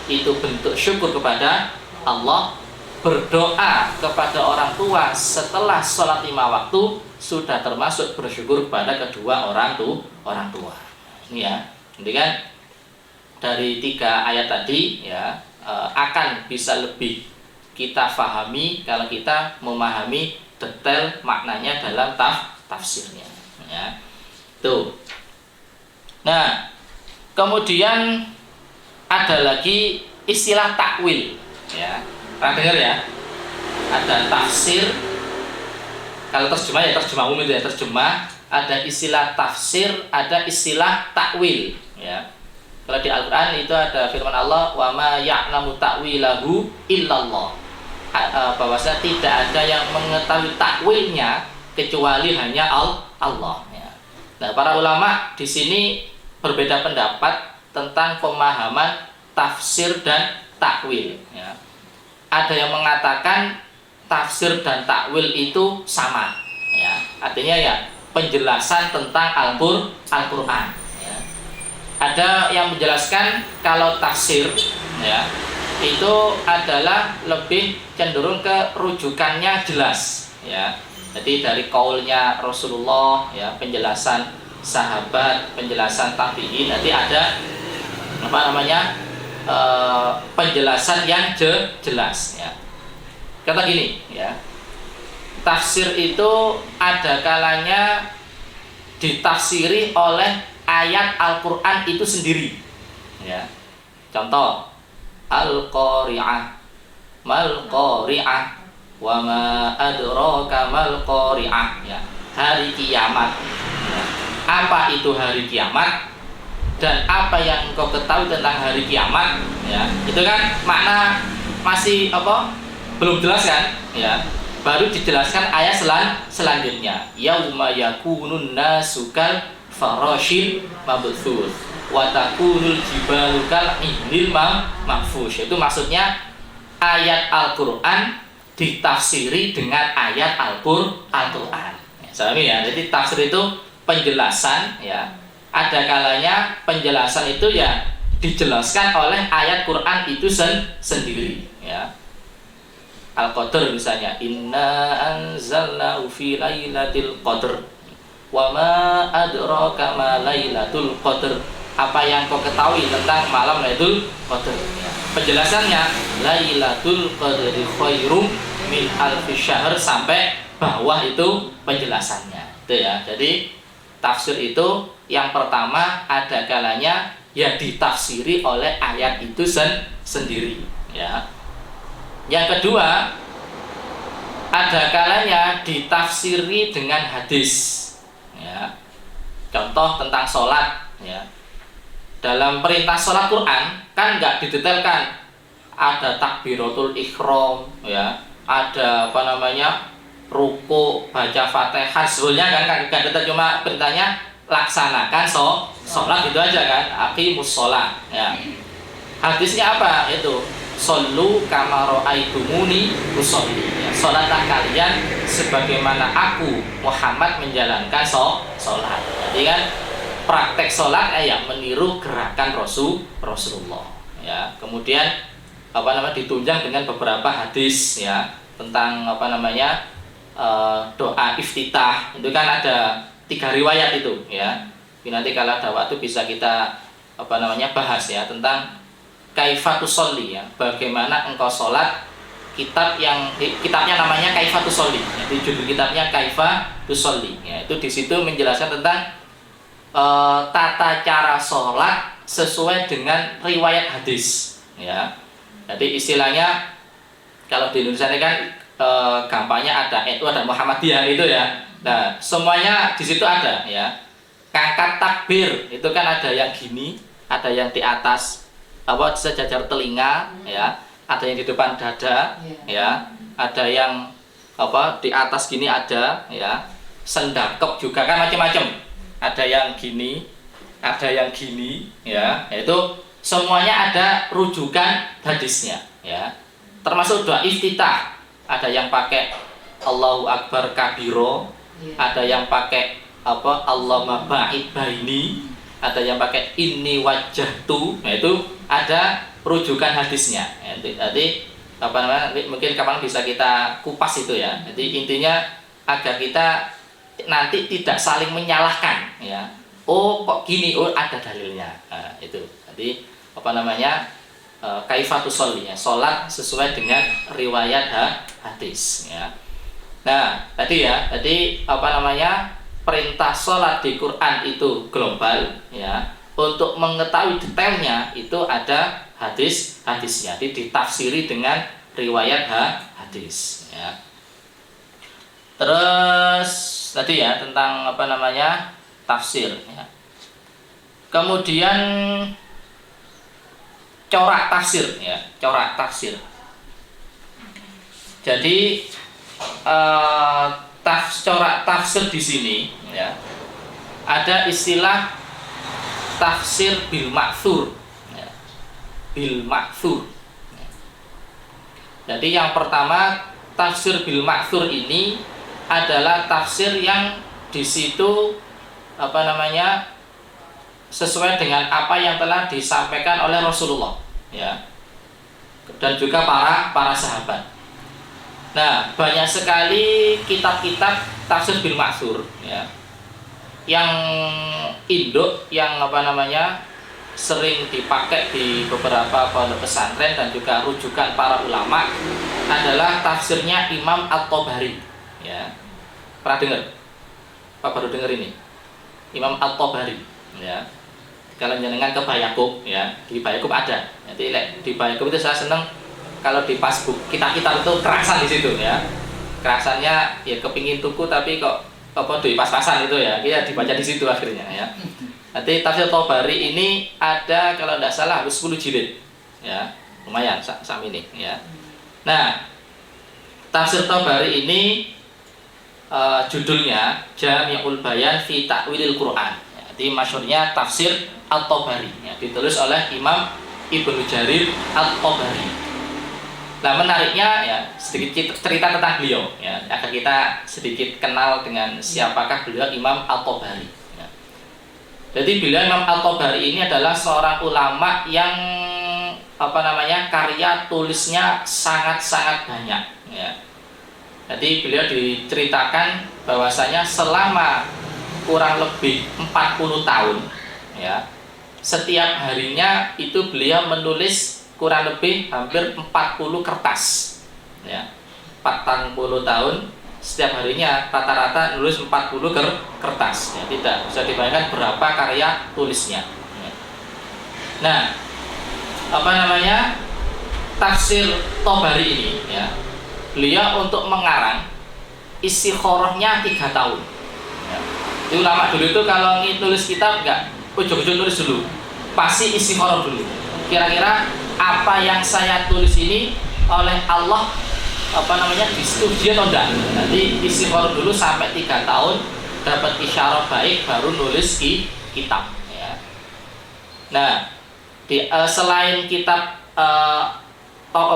itu bentuk syukur kepada Allah. Berdoa kepada orang tua setelah sholat 5 waktu sudah termasuk bersyukur kepada kedua orang tua. Ini, ya, jadi kan dari 3 ayat tadi, ya, akan bisa lebih kita fahami kalau kita memahami detail maknanya dalam tafsirnya, ya. Tuh. Nah, kemudian ada lagi istilah takwil, ya. Pernah dengar, ya? Ada tafsir. Kalau terjemah, ya terjemah umum itu, ya, terjemah. Ada istilah tafsir, ada istilah takwil, ya. Kalau di Al-Qur'an itu ada firman Allah, "Wa ma ya'lamu ta'wilahu illallah." Bahwasanya tidak ada yang mengetahui takwilnya kecuali hanya Allah. Ya. Nah, para ulama di sini berbeda pendapat tentang pemahaman tafsir dan takwil. Ya. Ada yang mengatakan tafsir dan takwil itu sama. Ya. Artinya, ya, penjelasan tentang Al-Qur'an. Ya. Ada yang menjelaskan kalau tafsir, ya, itu adalah lebih cenderung ke rujukannya jelas, ya. Jadi dari kaulnya Rasulullah, ya, penjelasan sahabat, penjelasan tabi'in, nanti ada penjelasan yang jelas, ya. Kata gini, ya, tafsir itu ada kalanya ditafsiri oleh ayat Al-Qur'an itu sendiri, ya. Contoh, Al-Qari'ah, mal Qari'ah, wa ma adraka mal Qari'ah, ya, hari kiamat. Ya. Apa itu hari kiamat dan apa yang engkau ketahui tentang hari kiamat, ya. Itu kan makna masih belum jelas, kan, ya. Baru dijelaskan ayat selanjutnya, yauma yakunun nasu kal farashil mabthus wa takunul jibalu kal ihnil mahfuz. Itu maksudnya ayat Al-Qur'an ditafsiri dengan ayat Al-Qur'an. Ya, jadi tafsir itu penjelasan, ya. Ada kalanya penjelasan itu, ya, dijelaskan oleh ayat Quran itu sendiri, ya. Al-Qadr misalnya, inna anzalnahu fi lailatul qadr wa ma adraka ma lailatul qadr. Apa yang kau ketahui tentang malam Lailatul Qadar, ya. Penjelasannya Lailatul Qadri khairum min alfi syahr sampai bawah itu penjelasannya. Itu, ya. Jadi tafsir itu yang pertama ada kalanya ya ditafsiri oleh ayat itu sendiri, ya. Yang kedua ada kalanya ditafsiri dengan hadis, ya. Contoh tentang sholat, ya. Dalam perintah sholat Quran kan nggak didetailkan, ada takbiratul ihram, ya, ada ruku, baca Fatihah, sebetulnya kan cuma perintahnya laksanakan sholat itu aja kan, aqimus sholat ya. Hadisnya apa? Itu shollu kama ra'aitumuni usolli ya, sholatlah kalian sebagaimana aku Muhammad menjalankan sholat. Jadi kan praktek sholat ya meniru gerakan Rasulullah ya. Kemudian ditunjang dengan beberapa hadis ya tentang doa iftitah. Itu kan ada 3 riwayat itu ya. Nanti kalau ada waktu bisa kita bahas ya tentang kaifatus sholli ya, bagaimana engkau sholat. Kitabnya namanya Kaifatus Sholli. Jadi judul kitabnya Kaifatus Sholli ya. Itu di situ menjelaskan tentang tata cara sholat sesuai dengan riwayat hadis ya. Jadi istilahnya kalau di Indonesia ini kan gampangnya ada NU, ada Muhammadiyah itu ya. Nah, semuanya di situ ada ya. Ngangkat takbir itu kan ada yang gini, ada yang di atas sejajar telinga ya, ada yang di depan dada ya, ada yang di atas gini ada ya, sendakep juga kan macam-macam. Ada yang gini, ada yang gini ya. Itu semuanya ada rujukan hadisnya ya. Termasuk doa iftitah, ada yang pakai Allahu Akbar kabiro, ada yang pakai Allahumma ba'id baini, ada yang pakai inni wajjahtu. Nah, itu ada rujukan hadisnya. Jadi mungkin kapan bisa kita kupas itu ya. Jadi intinya agar kita nanti tidak saling menyalahkan ya. Oh kok gini, oh ada dalilnya. Nah, itu. Jadi kaifatus sholli ya, sholat sesuai dengan riwayat hadis ya. Nah, tadi perintah sholat di Quran itu global ya. Untuk mengetahui detailnya itu ada hadisnya, jadi ditafsiri dengan riwayat hadis ya. Terus tadi ya tentang tafsir ya. Kemudian corak tafsir ya, corak tafsir. Jadi corak tafsir di sini ya, ada istilah tafsir bil ma'thur ya. Bil ma'thur ya. Jadi yang pertama, tafsir bil ma'thur ini adalah tafsir yang di situ sesuai dengan apa yang telah disampaikan oleh Rasulullah ya, dan juga para sahabat. Nah, banyak sekali kitab-kitab tafsir bil ma'thur ya, yang induk yang sering dipakai di beberapa pondok pesantren dan juga rujukan para ulama adalah tafsirnya Imam At-Tabari ya. Pernah dengar? Apa baru dengar ini? Imam At-Tabari ya. Kalau jenengan ke Bayakub ya, di Bayakub ada. Jadi di Bayakub itu saya senang kalau di pasbuk kitab-kitab itu kerasan di situ ya. Kerasannya ya kepingin tuku tapi kok di pas-pasan itu ya, kita dibaca di situ akhirnya ya. Nanti tafsir Tabari ini ada kalau tidak salah 10 jilid ya, lumayan sama ini ya. Nah, tafsir Tabari ini judulnya Jami'ul Bayan fi Ta'wilil Quran ya. Jadi masyhurnya tafsir At-Tabari ya, ditulis oleh Imam Ibnu Jarir At-Tabari. Nah, menariknya ya, sedikit cerita tentang beliau ya, agar kita sedikit kenal dengan siapakah beliau Imam At-Tabari ya. Jadi beliau Imam At-Tabari ini adalah seorang ulama yang karya tulisnya sangat-sangat banyak ya. Jadi beliau diceritakan bahwasanya selama kurang lebih 40 tahun ya, setiap harinya itu beliau menulis kurang lebih hampir 40 kertas ya. 40 tahun setiap harinya rata-rata nulis 40 kertas ya. Tidak bisa dibayangkan berapa karya tulisnya ya. Nah, tafsir Tabari ini ya, beliau untuk mengarang istikharahnya 3 tahun ya. Di ulama dulu itu kalau nulis kitab enggak ujug-ujug nulis dulu, pasti istikharah dulu. Kira-kira apa yang saya tulis ini oleh Allah disetujui atau enggak. Nanti istighfar dulu sampai 3 tahun, dapat isyarah baik, baru nulis kitab. Ya. Nah, selain kitab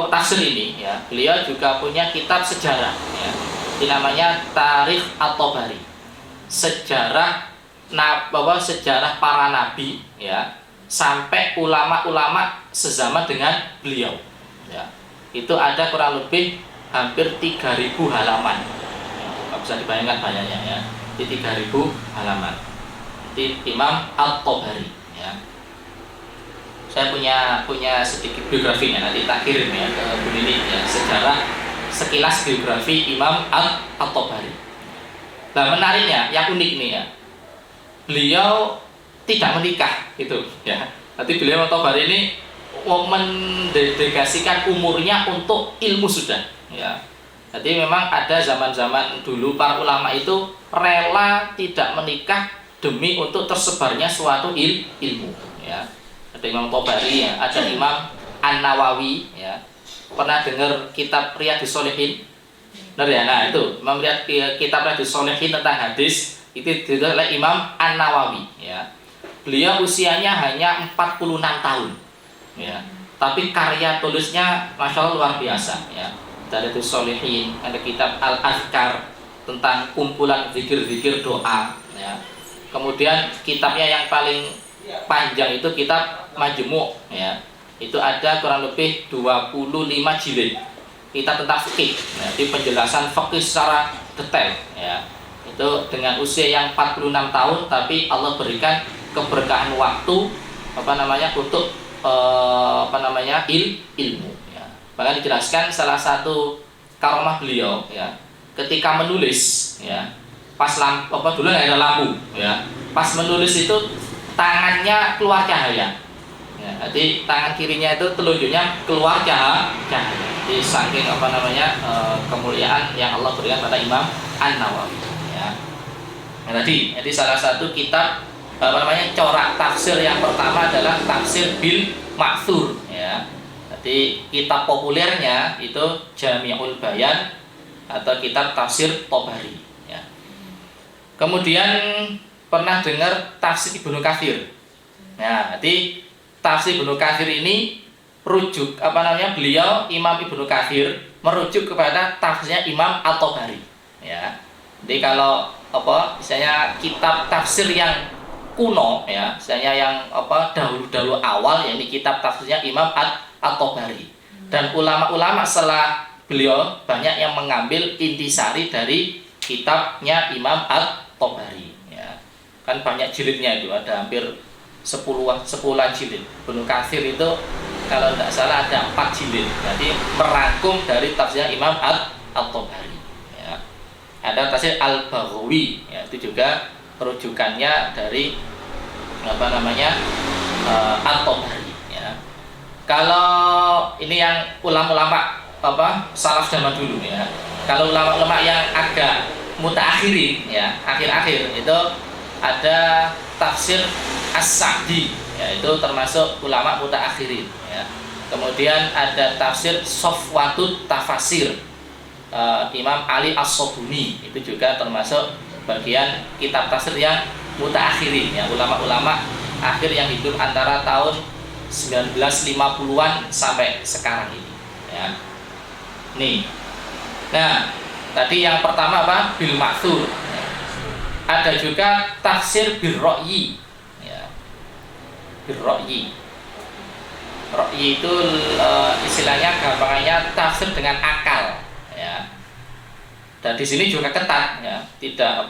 tafsir ini, ya, beliau juga punya kitab sejarah, ya, ini namanya Tarikh At-Tabari, sejarah sejarah para nabi, ya, sampai ulama-ulama sezaman dengan beliau, ya. Itu ada kurang lebih hampir 3.000 halaman, ya, nggak bisa dibayangkan banyaknya, ya, di 3.000 halaman di Imam At-Tabari, ya. Saya punya sedikit biografinya, nanti tak kirim ya ke Bu Nini, ya, sejarah sekilas biografi Imam At-Tabari. Nah, menariknya, yang unik nih, ya, beliau tidak menikah itu, ya. Nanti beliau At-Tabari ini mendedikasikan umurnya untuk ilmu sudah, ya. Jadi memang ada zaman-zaman dulu para ulama itu rela tidak menikah demi untuk tersebarnya suatu ilmu, ya. Ada Imam Tabari, ya, ada Imam An-Nawawi, ya. Pernah dengar kitab Riyadhus Shalihin? Benar ya? Nah, itu Imam kitab Riyadhus Shalihin tentang hadis itu ditulis oleh Imam An-Nawawi, ya. Beliau usianya hanya 46 tahun, ya. Tapi karya tulisnya Masya Allah luar biasa, ya. Riyadhus Shalihin, ada kitab Al-Azkar tentang kumpulan zikir-zikir doa, ya. Kemudian kitabnya yang paling panjang itu kitab Majmu', ya. Itu ada kurang lebih 25 jilid. Kitab tentang fikih, ya, di penjelasan fikih secara detail, ya. Itu dengan usia yang 46 tahun, tapi Allah berikan keberkahan waktu untuk ilmu, ya. Bahkan dijelaskan salah satu karomah beliau, ya, ketika menulis, ya, pas dulu nggak ada lampu, ya, pas menulis itu tangannya keluar cahaya, ya, jadi tangan kirinya itu telunjuknya keluar cahaya. Jadi saking kemuliaan yang Allah berikan pada Imam An-Nawawi, ya. Nah, jadi salah satu kitab corak tafsir yang pertama adalah Tafsir Bil Ma'thur, ya. Jadi kitab populernya itu Jami'ul Bayan atau kitab Tafsir Tabari, ya. Kemudian pernah dengar Tafsir Ibnu Katsir. Nah, jadi Tafsir Ibnu Katsir ini beliau Imam Ibnu Katsir merujuk kepada tafsirnya Imam At-Tabari, ya. Jadi kalau misalnya kitab tafsir yang kuno, ya, misalnya yang dahulu awal, ya, ini kitab tafsirnya Imam At-Tabari. Dan ulama-ulama setelah beliau banyak yang mengambil intisari dari kitabnya Imam At-Tabari, ya. Kan banyak jilidnya itu, ada hampir 10-an jilid. Ibnu Katsir itu kalau tidak salah ada 4 jilid. Jadi merangkum dari tafsirnya Imam At-Tabari, ya. Ada tafsir Al-Baghawi, ya, itu juga rujukannya dari At-Tabari, ya. Kalau ini yang ulama-ulama salaf zaman dulu, ya. Kalau ulama-ulama yang agak mutaakhirin, ya, akhir-akhir, itu ada tafsir As-Sa'di, ya, itu termasuk ulama mutaakhirin, ya. Kemudian ada tafsir Safwatut Tafasir, Imam Ali As-Sabuni, itu juga termasuk bagian kitab tafsir yang mutaakhirin, ya, ulama-ulama akhir yang hidup antara tahun 1950-an sampai sekarang ini, ya. Nih. Nah, tadi yang pertama Bil Ma'thur. Ada juga tafsir Bil Ra'yi, ya. Bil Ra'yi. Ra'yi itu istilahnya gampangannya tafsir dengan akal, ya. Dan di sini juga ketat, ya. Tidak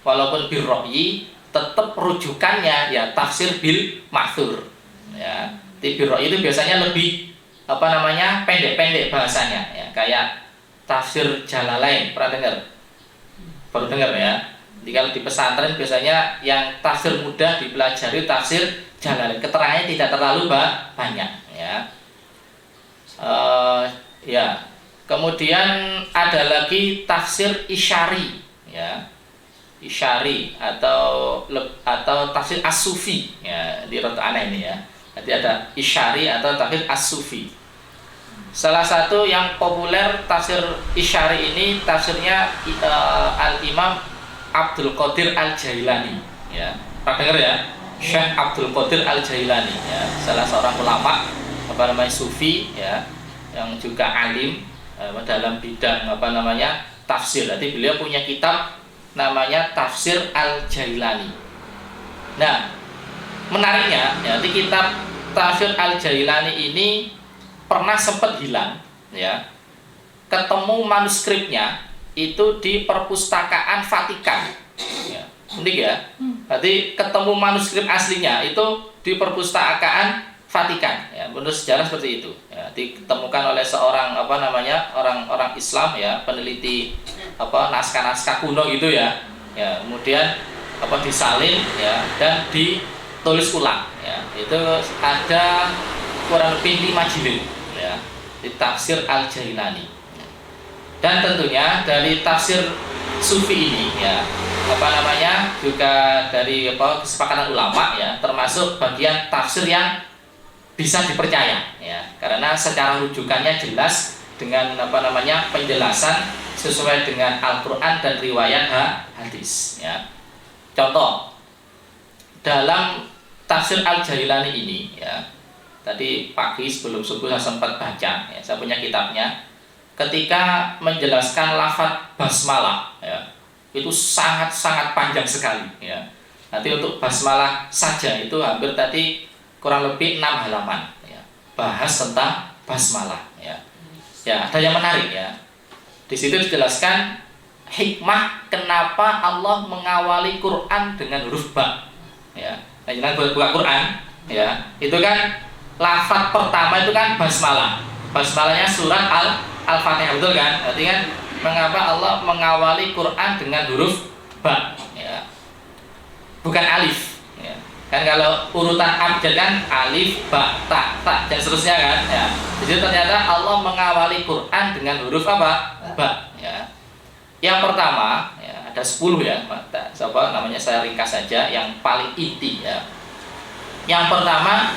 walaupun Bil Ra'yi tetap rujukannya, ya, tafsir Bil Ma'thur, ya. Di Bil Ra'yi itu biasanya lebih pendek-pendek bahasanya, ya, kayak tafsir Jalalain, pernah dengar? Baru dengar, ya. Jadi kalau di pesantren biasanya yang tafsir mudah dipelajari tafsir Jalalain, keterangannya tidak terlalu banyak, ya. Ya. Kemudian ada lagi tafsir Isyari, ya. Isyari atau tafsir As-Sufi, ya, di rota aneh ini, ya. Jadi ada Isyari atau tafsir As-Sufi. Salah satu yang populer tafsir Isyari ini tafsirnya Al-Imam Abdul Qadir Al-Jailani, ya. Pernah dengar ya? Syekh Abdul Qadir Al-Jailani, ya, salah seorang ulama sufi, ya, yang juga alim dalam bidang tafsir. Jadi beliau punya kitab namanya Tafsir Al-Jailani. Nah, menariknya, ya, di kitab Tafsir Al-Jailani ini pernah sempat hilang, ya. Ketemu manuskripnya itu di perpustakaan Vatikan, ya. Unik ya. Berarti ketemu manuskrip aslinya itu di perpustakaan Vatikan, ya. Menurut sejarah seperti itu, ya. Ditemukan oleh seorang orang Islam, ya, peneliti naskah-naskah kuno gitu, ya. Ya, kemudian disalin, ya, dan ditulis ulang, ya. Itu ada kurang lebih 5 jilid, ya, di Tafsir Al-Jailani. Dan tentunya dari tafsir sufi ini, ya, juga dari kesepakatan ulama, ya, termasuk bagian tafsir yang bisa dipercaya, ya, karena secara rujukannya jelas dengan penjelasan sesuai dengan Al-Qur'an dan riwayat hadis, ya. Contoh dalam Tafsir Al-Jailani ini, ya, tadi pagi sebelum subuh saya sempat baca, ya, saya punya kitabnya. Ketika menjelaskan lafaz basmalah, ya, itu sangat panjang sekali, ya. Nanti untuk basmalah saja itu hampir tadi kurang lebih 6 halaman, ya, bahas tentang basmalah, ya. Ya, ada yang menarik, ya. Di situ dijelaskan hikmah kenapa Allah mengawali Quran dengan huruf ba, ya. Nah, jangan buka Quran, ya. Itu kan lafaz pertama itu kan basmalah. Basmalahnya surat Al-Fatihah, betul kan? Berarti kan mengapa Allah mengawali Quran dengan huruf ba, ya. Bukan alif, ya. Kan kalau urutan abjad kan alif, ba, ta, dan seterusnya kan, ya. Jadi ternyata Allah mengawali Quran dengan huruf apa? Ba, ya. Yang pertama, ya, ada 10, ya. Saya ringkas saja yang paling inti, ya. Yang pertama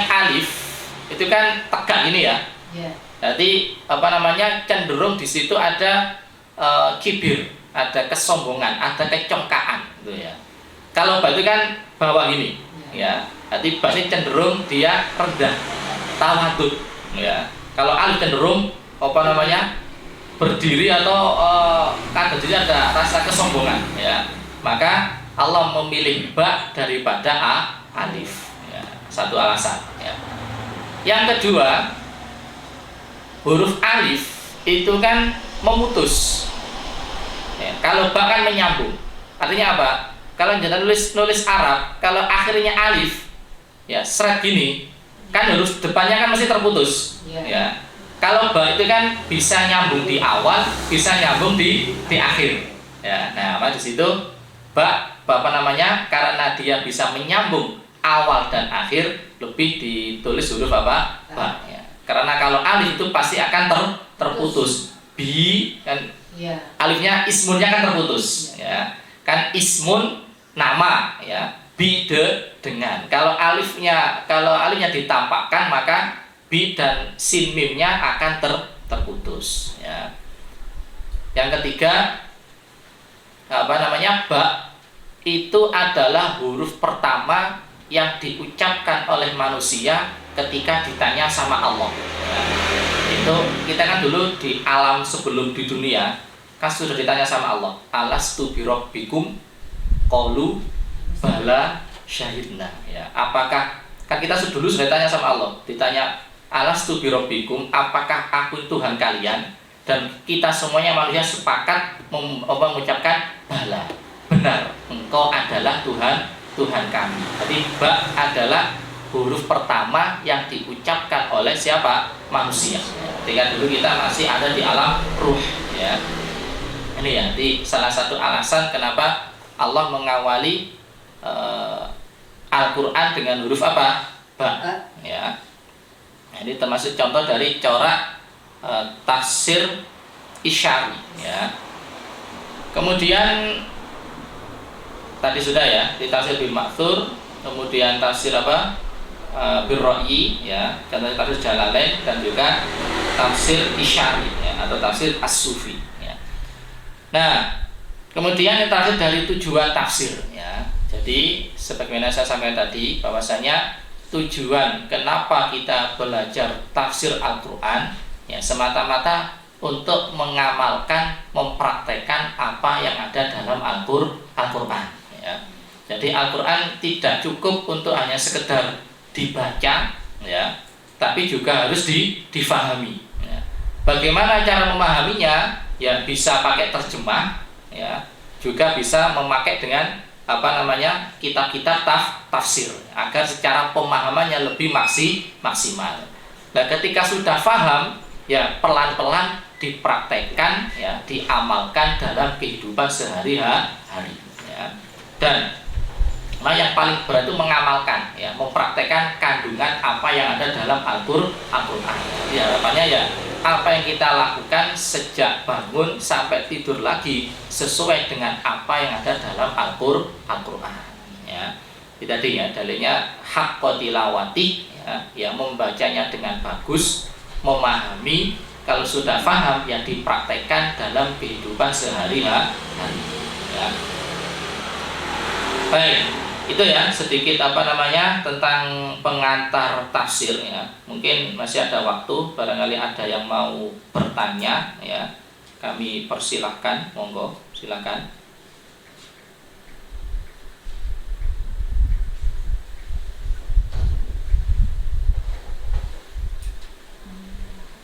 alif itu kan tegak ini, ya. Jadi cenderung di situ ada kibir, ada kesombongan, ada kecongkaan, gitu, ya. Kalau ba itu kan bawah ini, ya. Jadi ba ini cenderung dia rendah, tawadud, ya. Kalau alif cenderung berdiri atau ada ada rasa kesombongan, ya. Maka Allah memilih ba daripada alif, ya. Satu alasan, ya. Yang kedua, huruf alif itu kan memutus, ya. Kalau ba kan menyambung. Artinya apa? Kalau jangan nulis Arab, kalau akhirnya alif, ya, seret gini, kan huruf depannya kan masih terputus, ya. Kalau ba itu kan bisa nyambung di awal, bisa nyambung di akhir, ya. Nah, di situ ba karena dia bisa menyambung awal dan akhir, lebih ditulis huruf ba, ya. Karena kalau alif itu pasti akan terputus. Bi kan, ya. Alifnya ismunnya kan terputus, ya. Kan ismun nama, ya. Bi dengan. Kalau alifnya ditampakkan, maka bi dan sin mimnya akan terputus, ya. Yang ketiga, ba itu adalah huruf pertama yang diucapkan oleh manusia ketika ditanya sama Allah, ya. Itu kita kan dulu di alam sebelum di dunia kan sudah ditanya sama Allah, alastu birabbikum qalu bala syahidna, ya. Apakah kan kita dulu sudah ditanya sama Allah, ditanya alastu birabbikum, apakah aku Tuhan kalian? Dan kita semuanya manusia sepakat mengucapkan bala, benar, engkau adalah Tuhan kami. Jadi ba adalah huruf pertama yang diucapkan oleh siapa? Manusia. Ketika dulu kita masih ada di alam ruh, ya. Ini ya, di salah satu alasan kenapa Allah mengawali Al-Quran dengan huruf apa? Ba, ya. Ini termasuk contoh dari corak tafsir Isyari, ya. Kemudian tadi sudah, ya, di tafsir bil ma'thur, kemudian tafsir Birra'yi ya, contohnya tafsir Jalalain dan juga tafsir Isyari ya, atau tafsir As-Sufi ya. Nah, kemudian yang terakhir dari tujuan tafsir ya. Jadi sebagaimana saya sampaikan tadi bahwasanya tujuan kenapa kita belajar tafsir Al-Qur'an ya semata-mata untuk mengamalkan, mempraktekkan apa yang ada dalam Al-Qur'an ya. Jadi Al-Qur'an tidak cukup untuk hanya sekedar dibaca ya, tapi juga harus difahami ya. Bagaimana cara memahaminya? Ya bisa pakai terjemah ya, juga bisa memakai dengan kitab-kitab tafsir agar secara pemahamannya lebih maksimal. Nah, ketika sudah paham ya pelan-pelan dipraktekkan ya, diamalkan dalam kehidupan sehari-hari ya. Dan yang paling berat itu mengamalkan ya, mempraktekkan kandungan apa yang ada dalam Al-Qur'an. Jadi harapannya ya apa yang kita lakukan sejak bangun sampai tidur lagi sesuai dengan apa yang ada dalam Al-Qur'an ya. Tadi ya dalilnya haqqa tilawati ya, membacanya dengan bagus, memahami, kalau sudah paham yang dipraktekkan dalam kehidupan sehari-hari ya. Baik, itu ya sedikit tentang pengantar tafsir ya. Mungkin masih ada waktu, barangkali ada yang mau bertanya ya, kami persilahkan, monggo silakan.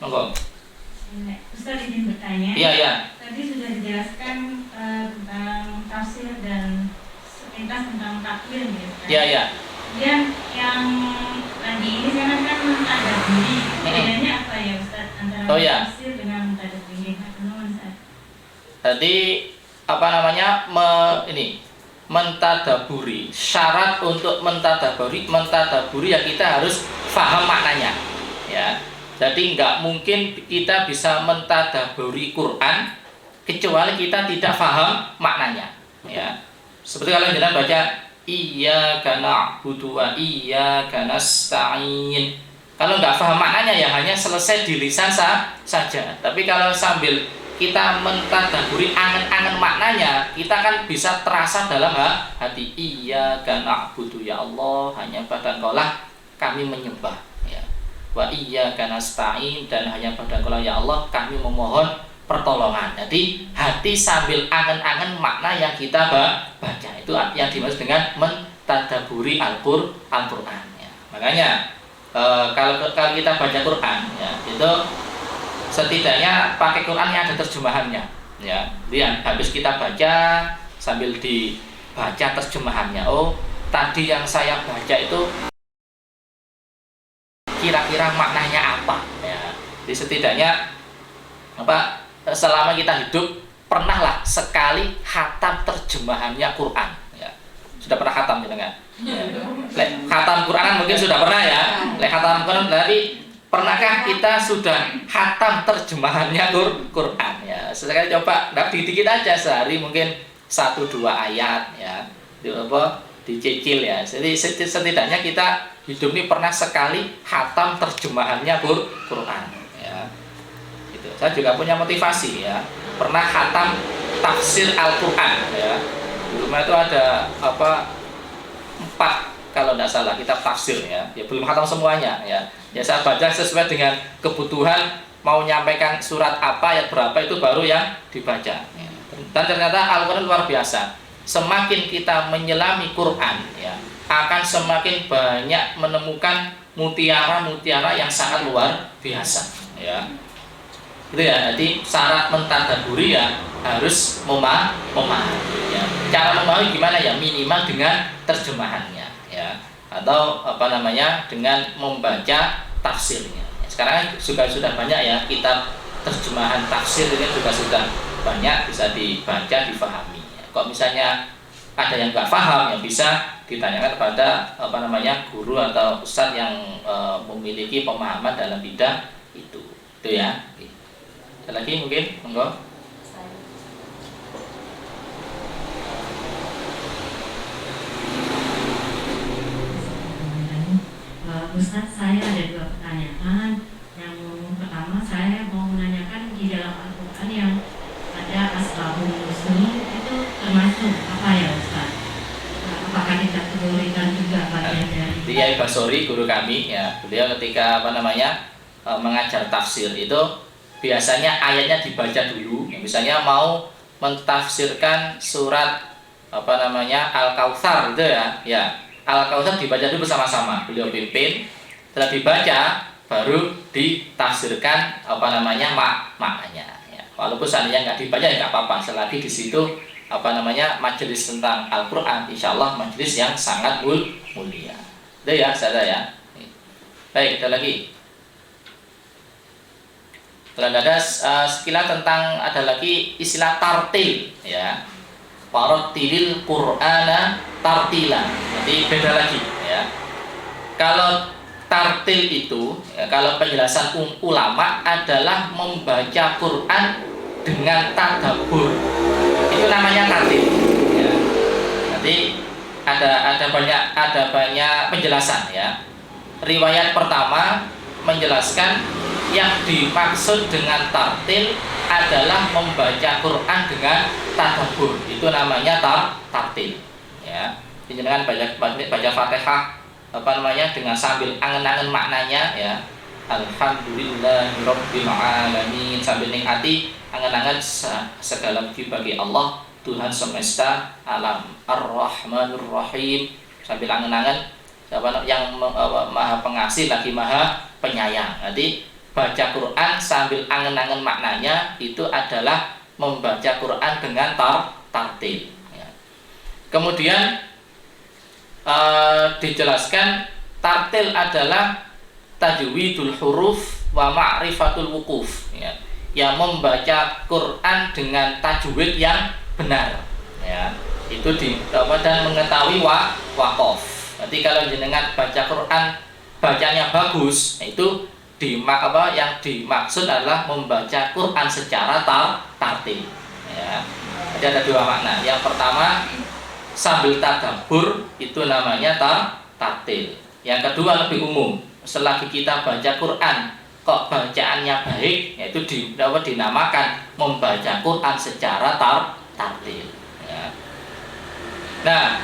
Monggo. Ustaz izin bertanya. Iya ya. Tadi sudah dijelaskan tentang tafsir dan sepintas tentang takwil ya. Iya ya. Kemudian yang tadi ini sekarang kan mentadaburi. Bedanya apa ya Ustaz antara tafsir dengan mentadaburi? Tadi mentadaburi. Syarat untuk mentadaburi ya kita harus paham maknanya ya. Jadi nggak mungkin kita bisa mentadaburi Quran kecuali kita tidak paham maknanya ya. Seperti kalau kita baca iyyaka na'budu wa iyyaka nasta'in. Kalau nggak paham maknanya ya hanya selesai di lisan saja. Tapi kalau sambil kita mentadaburi angen-angen maknanya, kita kan bisa terasa dalam hati. Iyyaka na'budu ya Allah, hanya pada Engkaulah kami menyembah ya. Wa iyyaka nasta'in, dan hanya pada Engkaulah ya Allah kami memohon pertolongan. Jadi hati sambil angen-angen makna yang kita baca, itu yang dimaksud dengan mentadaburi Al-Qur'an ya. Makanya kalau kita baca Quran ya, itu setidaknya pakai Quran yang ada terjemahannya ya. Lihat habis kita baca sambil dibaca terjemahannya. Oh, tadi yang saya baca itu kira-kira maknanya apa ya. Jadi setidaknya selama kita hidup pernahlah sekali khatam terjemahannya Quran ya. Sudah pernah khatam gitu kan? Ya. Khatam Quran kan mungkin sudah pernah ya. Khatam Quran berarti pernahkah kita sudah khatam terjemahannya Quran ya. Sesekali coba dikit-dikit aja sehari mungkin 1-2 ayat ya. Dicicil ya. Jadi setidaknya kita hidup ini pernah sekali khatam terjemahannya Quran ya. Saya juga punya motivasi ya, pernah khatam tafsir Al-Qur'an ya. Di rumah itu ada 4 kalau tidak salah kitab tafsir ya. Ya belum khatam semuanya ya. Ya saya baca sesuai dengan kebutuhan, mau nyampaikan surat apa, ayat berapa itu baru yang dibaca ya. Dan ternyata Al-Qur'an luar biasa. Semakin kita menyelami Quran ya, akan semakin banyak menemukan mutiara-mutiara yang sangat luar biasa ya. Itu ya, jadi syarat mentadaburi ya harus memahami ya. Cara memahami gimana ya? Minimal dengan terjemahannya ya, atau dengan membaca tafsirnya. Sekarang juga sudah banyak ya kitab terjemahan tafsir ini juga sudah banyak, bisa dibaca, difahami ya. Kok misalnya ada yang nggak paham, yang bisa ditanyakan kepada guru atau ustadz yang memiliki pemahaman dalam bidang itu ya. Ada lagi mungkin, monggo. Ustadz, saya ada 2 pertanyaan. Yang pertama, saya mau menanyakan di dalam Al-Quran yang ada asbabun nuzul itu termasuk apa ya Ustadz? Apakah dikategorikan juga bagian dari? Dia Basori, guru kami, ya, beliau ketika mengajar tafsir itu biasanya ayatnya dibaca dulu. Misalnya mau mentafsirkan surat Al-Kautsar itu ya Al-Kautsar dibaca dulu bersama-sama, beliau pimpin. Setelah dibaca baru ditafsirkan maknanya ya. Walaupun seandainya nggak dibaca ya nggak apa-apa, selagi di situ majelis tentang Al-Quran, insya Allah majelis yang sangat mulia. Itu ya, saya ya. Baik, ada lagi. Kalau ada sekilas tentang, ada lagi istilah tartil ya. Warattilil Qur'ana tartila. Jadi beda lagi ya. Kalau tartil itu ya, kalau penjelasan ulama adalah membaca Quran dengan tadabbur. Itu namanya tartil ya. Nanti ada banyak penjelasan ya. Riwayat pertama menjelaskan yang dimaksud dengan tartil adalah membaca Quran dengan tadabbur. Itu namanya tartil ya. Dengan baca Fatihah dengan sambil angen-angen maknanya ya. Alhamdulillahirabbil alamin, sambil nikmati angen-angen segala puji bagi Allah, Tuhan semesta alam, Ar-Rahmanur Rahim, sambil angen-angen yang maha pengasih lagi maha penyayang. Nanti baca Quran sambil angen-angen maknanya itu adalah membaca Quran dengan tartil ya. Kemudian dijelaskan tartil adalah tajwidul huruf wa ma'rifatul wukuf ya. Yang membaca Quran dengan tajwid yang benar ya. Itu dan mengetahui waqaf. Nanti kalau jenengan baca Quran bacanya bagus, itu yang dimaksud adalah membaca Quran secara tartil ya. Jadi ada 2 makna. Yang pertama sambil tadabbur, itu namanya tartil. Yang kedua lebih umum, selagi kita baca Quran kok bacaannya baik, yaitu dinamakan membaca Quran secara tartil ya. Nah,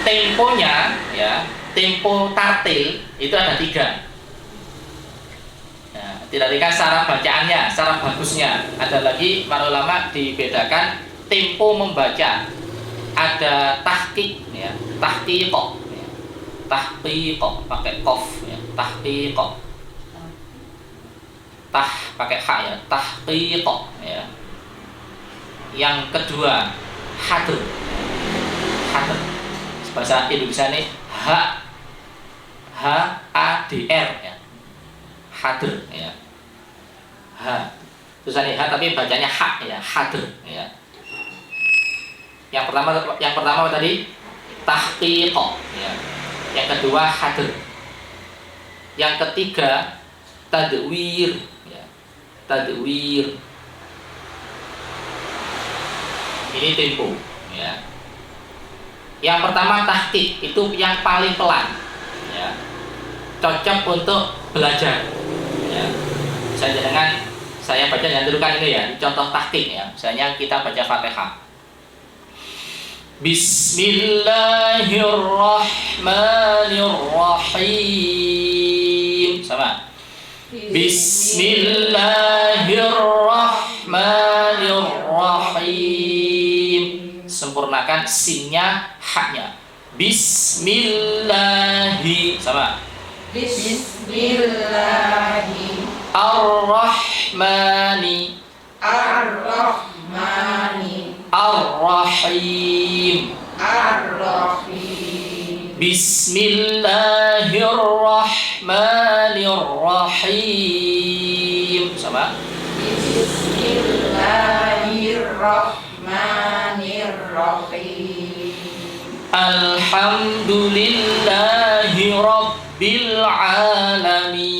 temponya ya, tempo tartil itu ada 3. Tidak kan cara bacaannya, cara bagusnya. Ada lagi para ulama dibedakan tempo membaca. Ada tahqiq ya, tahqiq ya. Tahqiq pakai qaf ya, tahqiq. Tah pakai ha ya, tahqiq ya. Yang kedua hadr. Hadr. Bahasa Indonesia ini HADR ya. Hadr ya. Tulisannya tapi bacanya hak ya, hadr ya. Yang pertama tadi tahqiq ya. Yang kedua hadr. Yang ketiga tadwir ya. Tadwir. Ini tempo ya. Yang pertama tahqiq, itu yang paling pelan ya. Cocok untuk belajar ya. Saya baca yang dulu kan ini ya, contoh tahqiq ya. Misalnya kita baca Fatihah. Bismillahirrahmanirrahim. Sama. Bismillahirrahmanirrahim. Sempurnakan sinnya, haknya. Bismillahi. Sama. Bismillahi Ar-Rahmani Ar-Rahmani Ar-Rahim Ar-Rahim Bismillahirrahmanirrahim. Sama. Bismillahirrahmanirrahim Alhamdulillahi Rabbil Alamin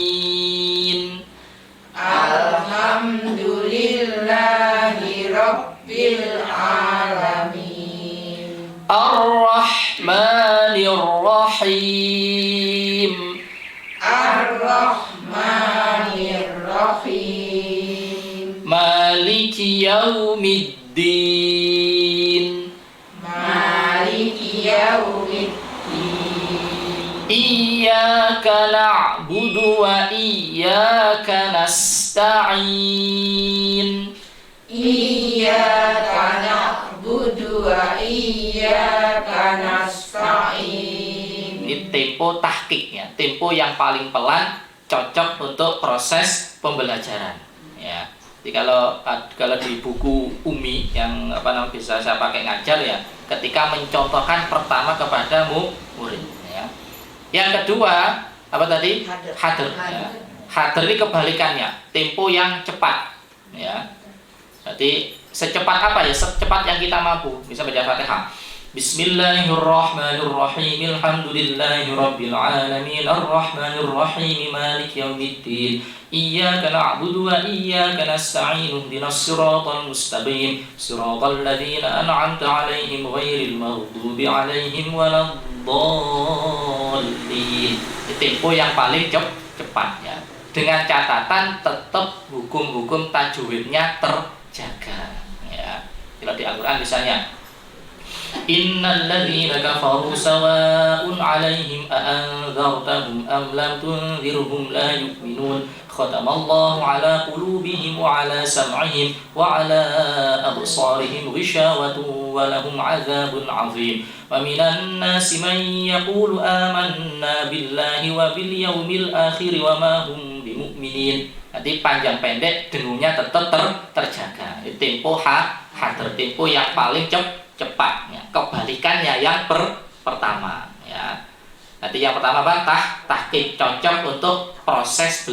Alhamdulillahi Rabbil Alamin Ar-Rahmanir Rahim yaumiddin. Maliki yaumiddin. Iyyaka na'budu wa iyyaka nasta'in. Iyyaka na'budu wa iyyaka nasta'in. Ini tempo tahqiqnya, tempo yang paling pelan, cocok untuk proses pembelajaran. Ya. Jadi kalau di buku Umi yang bisa saya pakai ngajar ya, ketika mencontohkan pertama kepada murid. Ya. Yang kedua apa tadi? Hadir. Ya. Hadir ini kebalikannya, tempo yang cepat. Ya. Jadi secepat apa ya? Secepat yang kita mampu. Bisa baca Fatihah. Bismillahirrahmanirrahim. Alhamdulillahirabbil alamin. Arrahmanirrahim. Maliki yaumiddin. Iyyaka na'budu wa iyyaka nasta'in. Ihdinas siratal mustaqim. Siratal ladzina an'amta 'alaihim ghairil maghdubi 'alaihim waladdallin. Tempo yang paling cepat ya. Dengan catatan tetap hukum-hukum tajwidnya terjaga ya. Kalau di Al-Qur'an misalnya innal ladzina kafaru sawa'un 'alaihim a'anzartahum am lam tunzirhum la yu'minun khatamallahu 'ala qulubihim wa 'ala sam'ihim wa 'ala absarihim ghishawatun wa lahum 'adzabun 'adzim wa minan nasi man yaqulu amanna billahi wa bil yaumil akhir wa ma hum bimu'minin. Nanti panjang pendek dengungnya tetap terjaga. Tempo hadir, tempo yang paling cepat ya. Kebalikannya yang pertama ya. Nanti yang pertama apa? Tahqiq, cocok untuk proses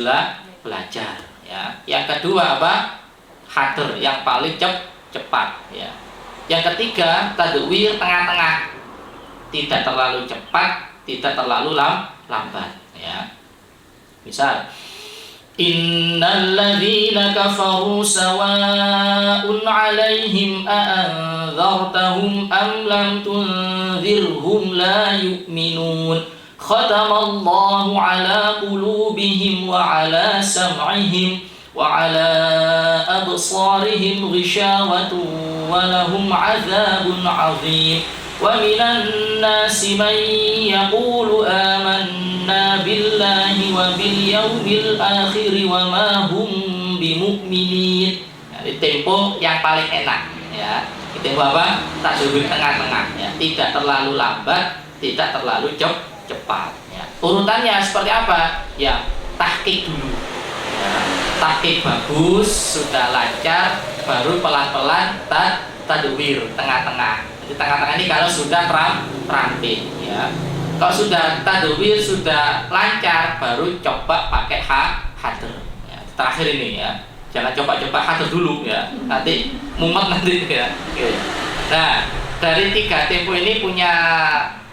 belajar ya. Yang kedua apa? Hadir, yang paling cepat ya. Yang ketiga tadwir, tengah-tengah, tidak terlalu cepat, tidak terlalu lambat ya. Misal innal ladzina kafaru sawa'un 'alaihim a'anzartahum am lam tunzirhum la yu'minun khatamallahu 'ala qulubihim wa 'ala sam'ihim wa 'ala absarihim ghishawatun wa lahum 'adzabun 'adzim wa minan nasi man yaqulu amanna billahi wa bil yaumil akhir wa ma hum bimu'minin. Jadi tempo yang paling enak ya. Tempo apa? Tajwid tengah-tengah ya. Tidak terlalu lambat, tidak terlalu cepat ya. Urutannya seperti apa? Ya, tahqiq dulu. Ya, tahqiq bagus, sudah lancar, baru pelan-pelan tadwir tengah-tengah. Di tengah-tengah ini kalau sudah terampil ya. Kalau sudah tadwir sudah lancar, baru coba pakai hadir ya. Terakhir ini ya. Jangan coba-coba hadir dulu ya. Nanti mumet nanti ya. Oke. Nah, dari tiga tempo ini punya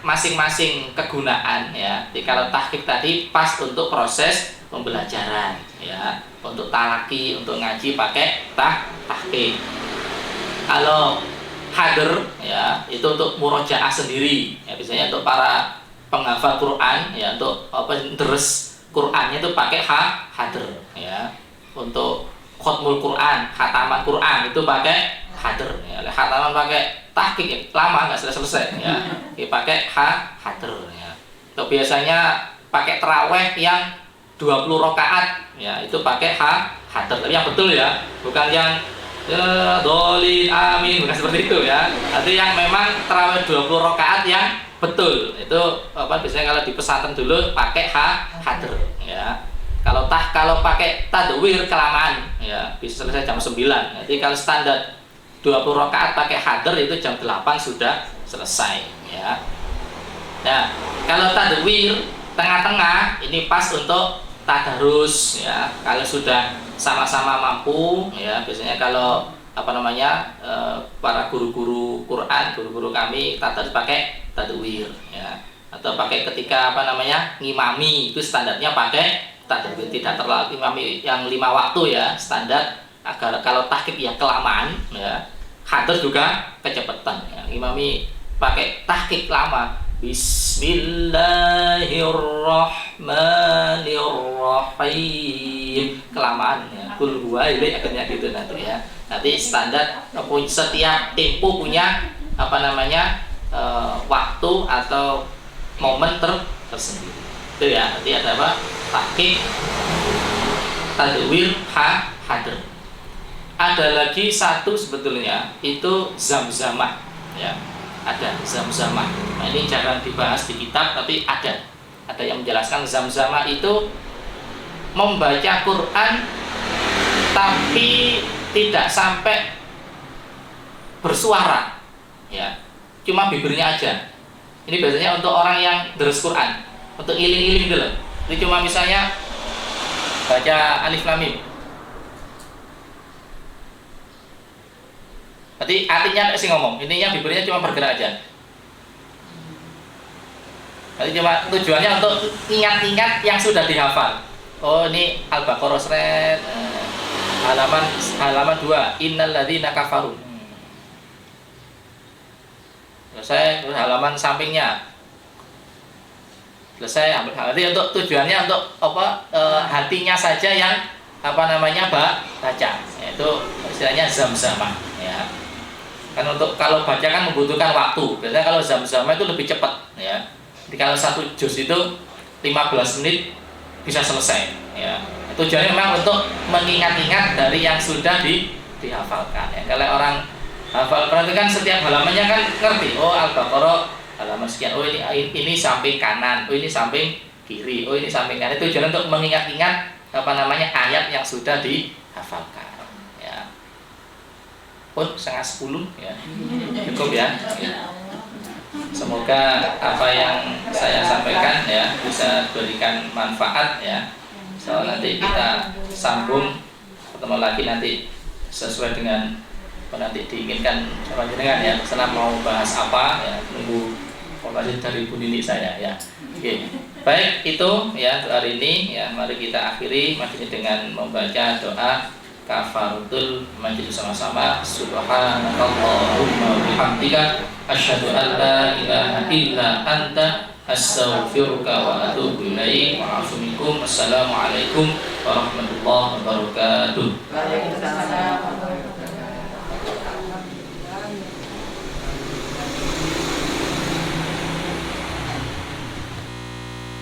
masing-masing kegunaan ya. Jadi kalau tahqiq tadi pas untuk proses pembelajaran ya. Untuk talaki, untuk ngaji pakai tahqiq. Kalau hadir ya itu untuk murojaah sendiri ya, biasanya untuk para penghafal Quran ya, untuk deres Qurannya itu pakai hadir ya. Untuk khutmul Quran, khataman Quran itu pakai hadir ya. Khataman pakai tahqiq lama nggak selesai ya. Pakai hadir ya. Untuk biasanya pakai tarawih yang 20 rakaat ya, itu pakai hadir. Tapi yang betul ya, bukan yang ya dolin amin, bukan seperti itu ya. Nanti yang memang tarawih 20 rakaat yang betul itu biasanya kalau di pesantren dulu pakai hadir ya. Kalau pakai tadwir kelamaan ya, bisa selesai jam 9. Jadi kalau standar 20 rakaat pakai hadir itu jam 8 sudah selesai ya. Nah, kalau tadwir tengah-tengah ini pas untuk tadarus ya. Kalau sudah sama-sama mampu ya, biasanya kalau para guru-guru Quran, guru-guru kami tadarus pakai tadwir ya. Atau pakai ketika ngimami itu standarnya pakai tadwir, tidak terlalu imami yang 5 waktu ya, standar. Agar kalau tahqiq ya kelamaan ya, hadir juga kecepatan ya. Imami pakai tahqiq lama. Bismillahirrahmanirrahim, kelamaan ya. kul huwa ini akhirnya gitu nanti ya. Nanti standar setiap tempo punya apa namanya waktu atau momen tersendiri. Itu ya. Nanti ada apa? Tahqiq, tadwir, hadr. Ada lagi satu sebetulnya itu zamzamah ya. Ada zamzamah. Nah, ini jangan dibahas di kitab tapi ada yang menjelaskan zamzamah itu membaca Quran tapi tidak sampai bersuara ya, cuma bibirnya aja. Ini biasanya untuk orang yang deres Quran, untuk iling-iling dulu. Ini cuma misalnya baca alif lam mim, berarti artinya sih ngomong, intinya bibirnya cuma bergerak aja. Berarti cuma tujuannya untuk ingat-ingat yang sudah dihafal. Oh ini Al-Baqarah seret halaman 2 innal ladzina kafaru. Selesai, terus halaman sampingnya selesai. Berarti untuk tujuannya untuk apa hatinya saja yang apa namanya baca. Itu istilahnya zamzamah ya. Kan untuk kalau baca kan membutuhkan waktu. Biasanya kalau zamzamah itu lebih cepat ya. Jadi kalau satu juz itu 15 menit bisa selesai ya. Tujuannya memang untuk mengingat-ingat dari yang sudah dihafalkan ya. Kalau orang hafal Quran itu kan setiap halamannya kan ngerti. Oh Al-Baqarah halaman sekian. Oh ini samping kanan. Oh ini samping kiri. Oh ini samping kanan. Tujuan untuk mengingat-ingat apa namanya ayat yang sudah dihafalkan ya. Pun 9:30 ya. Cukup ya. Semoga apa yang saya sampaikan ya bisa berikan manfaat ya. So nanti kita sambung ketemu lagi nanti sesuai dengan apa nanti diinginkan sama jenengan ya. Setelah mau bahas apa ya, tunggu informasi dari Bu Nini saya ya. Oke. Baik, itu ya untuk hari ini ya. Mari kita akhiri majelis dengan membaca doa kafaratul majlis sama-sama. Subhanakallahumma wa bihamdika asyhadu an la ilaha illa anta astaghfiruka wa atubu ilaik. Wa'afu minkum. Assalamualaikum warahmatullahi wabarakatuh. Waalaikumsalam.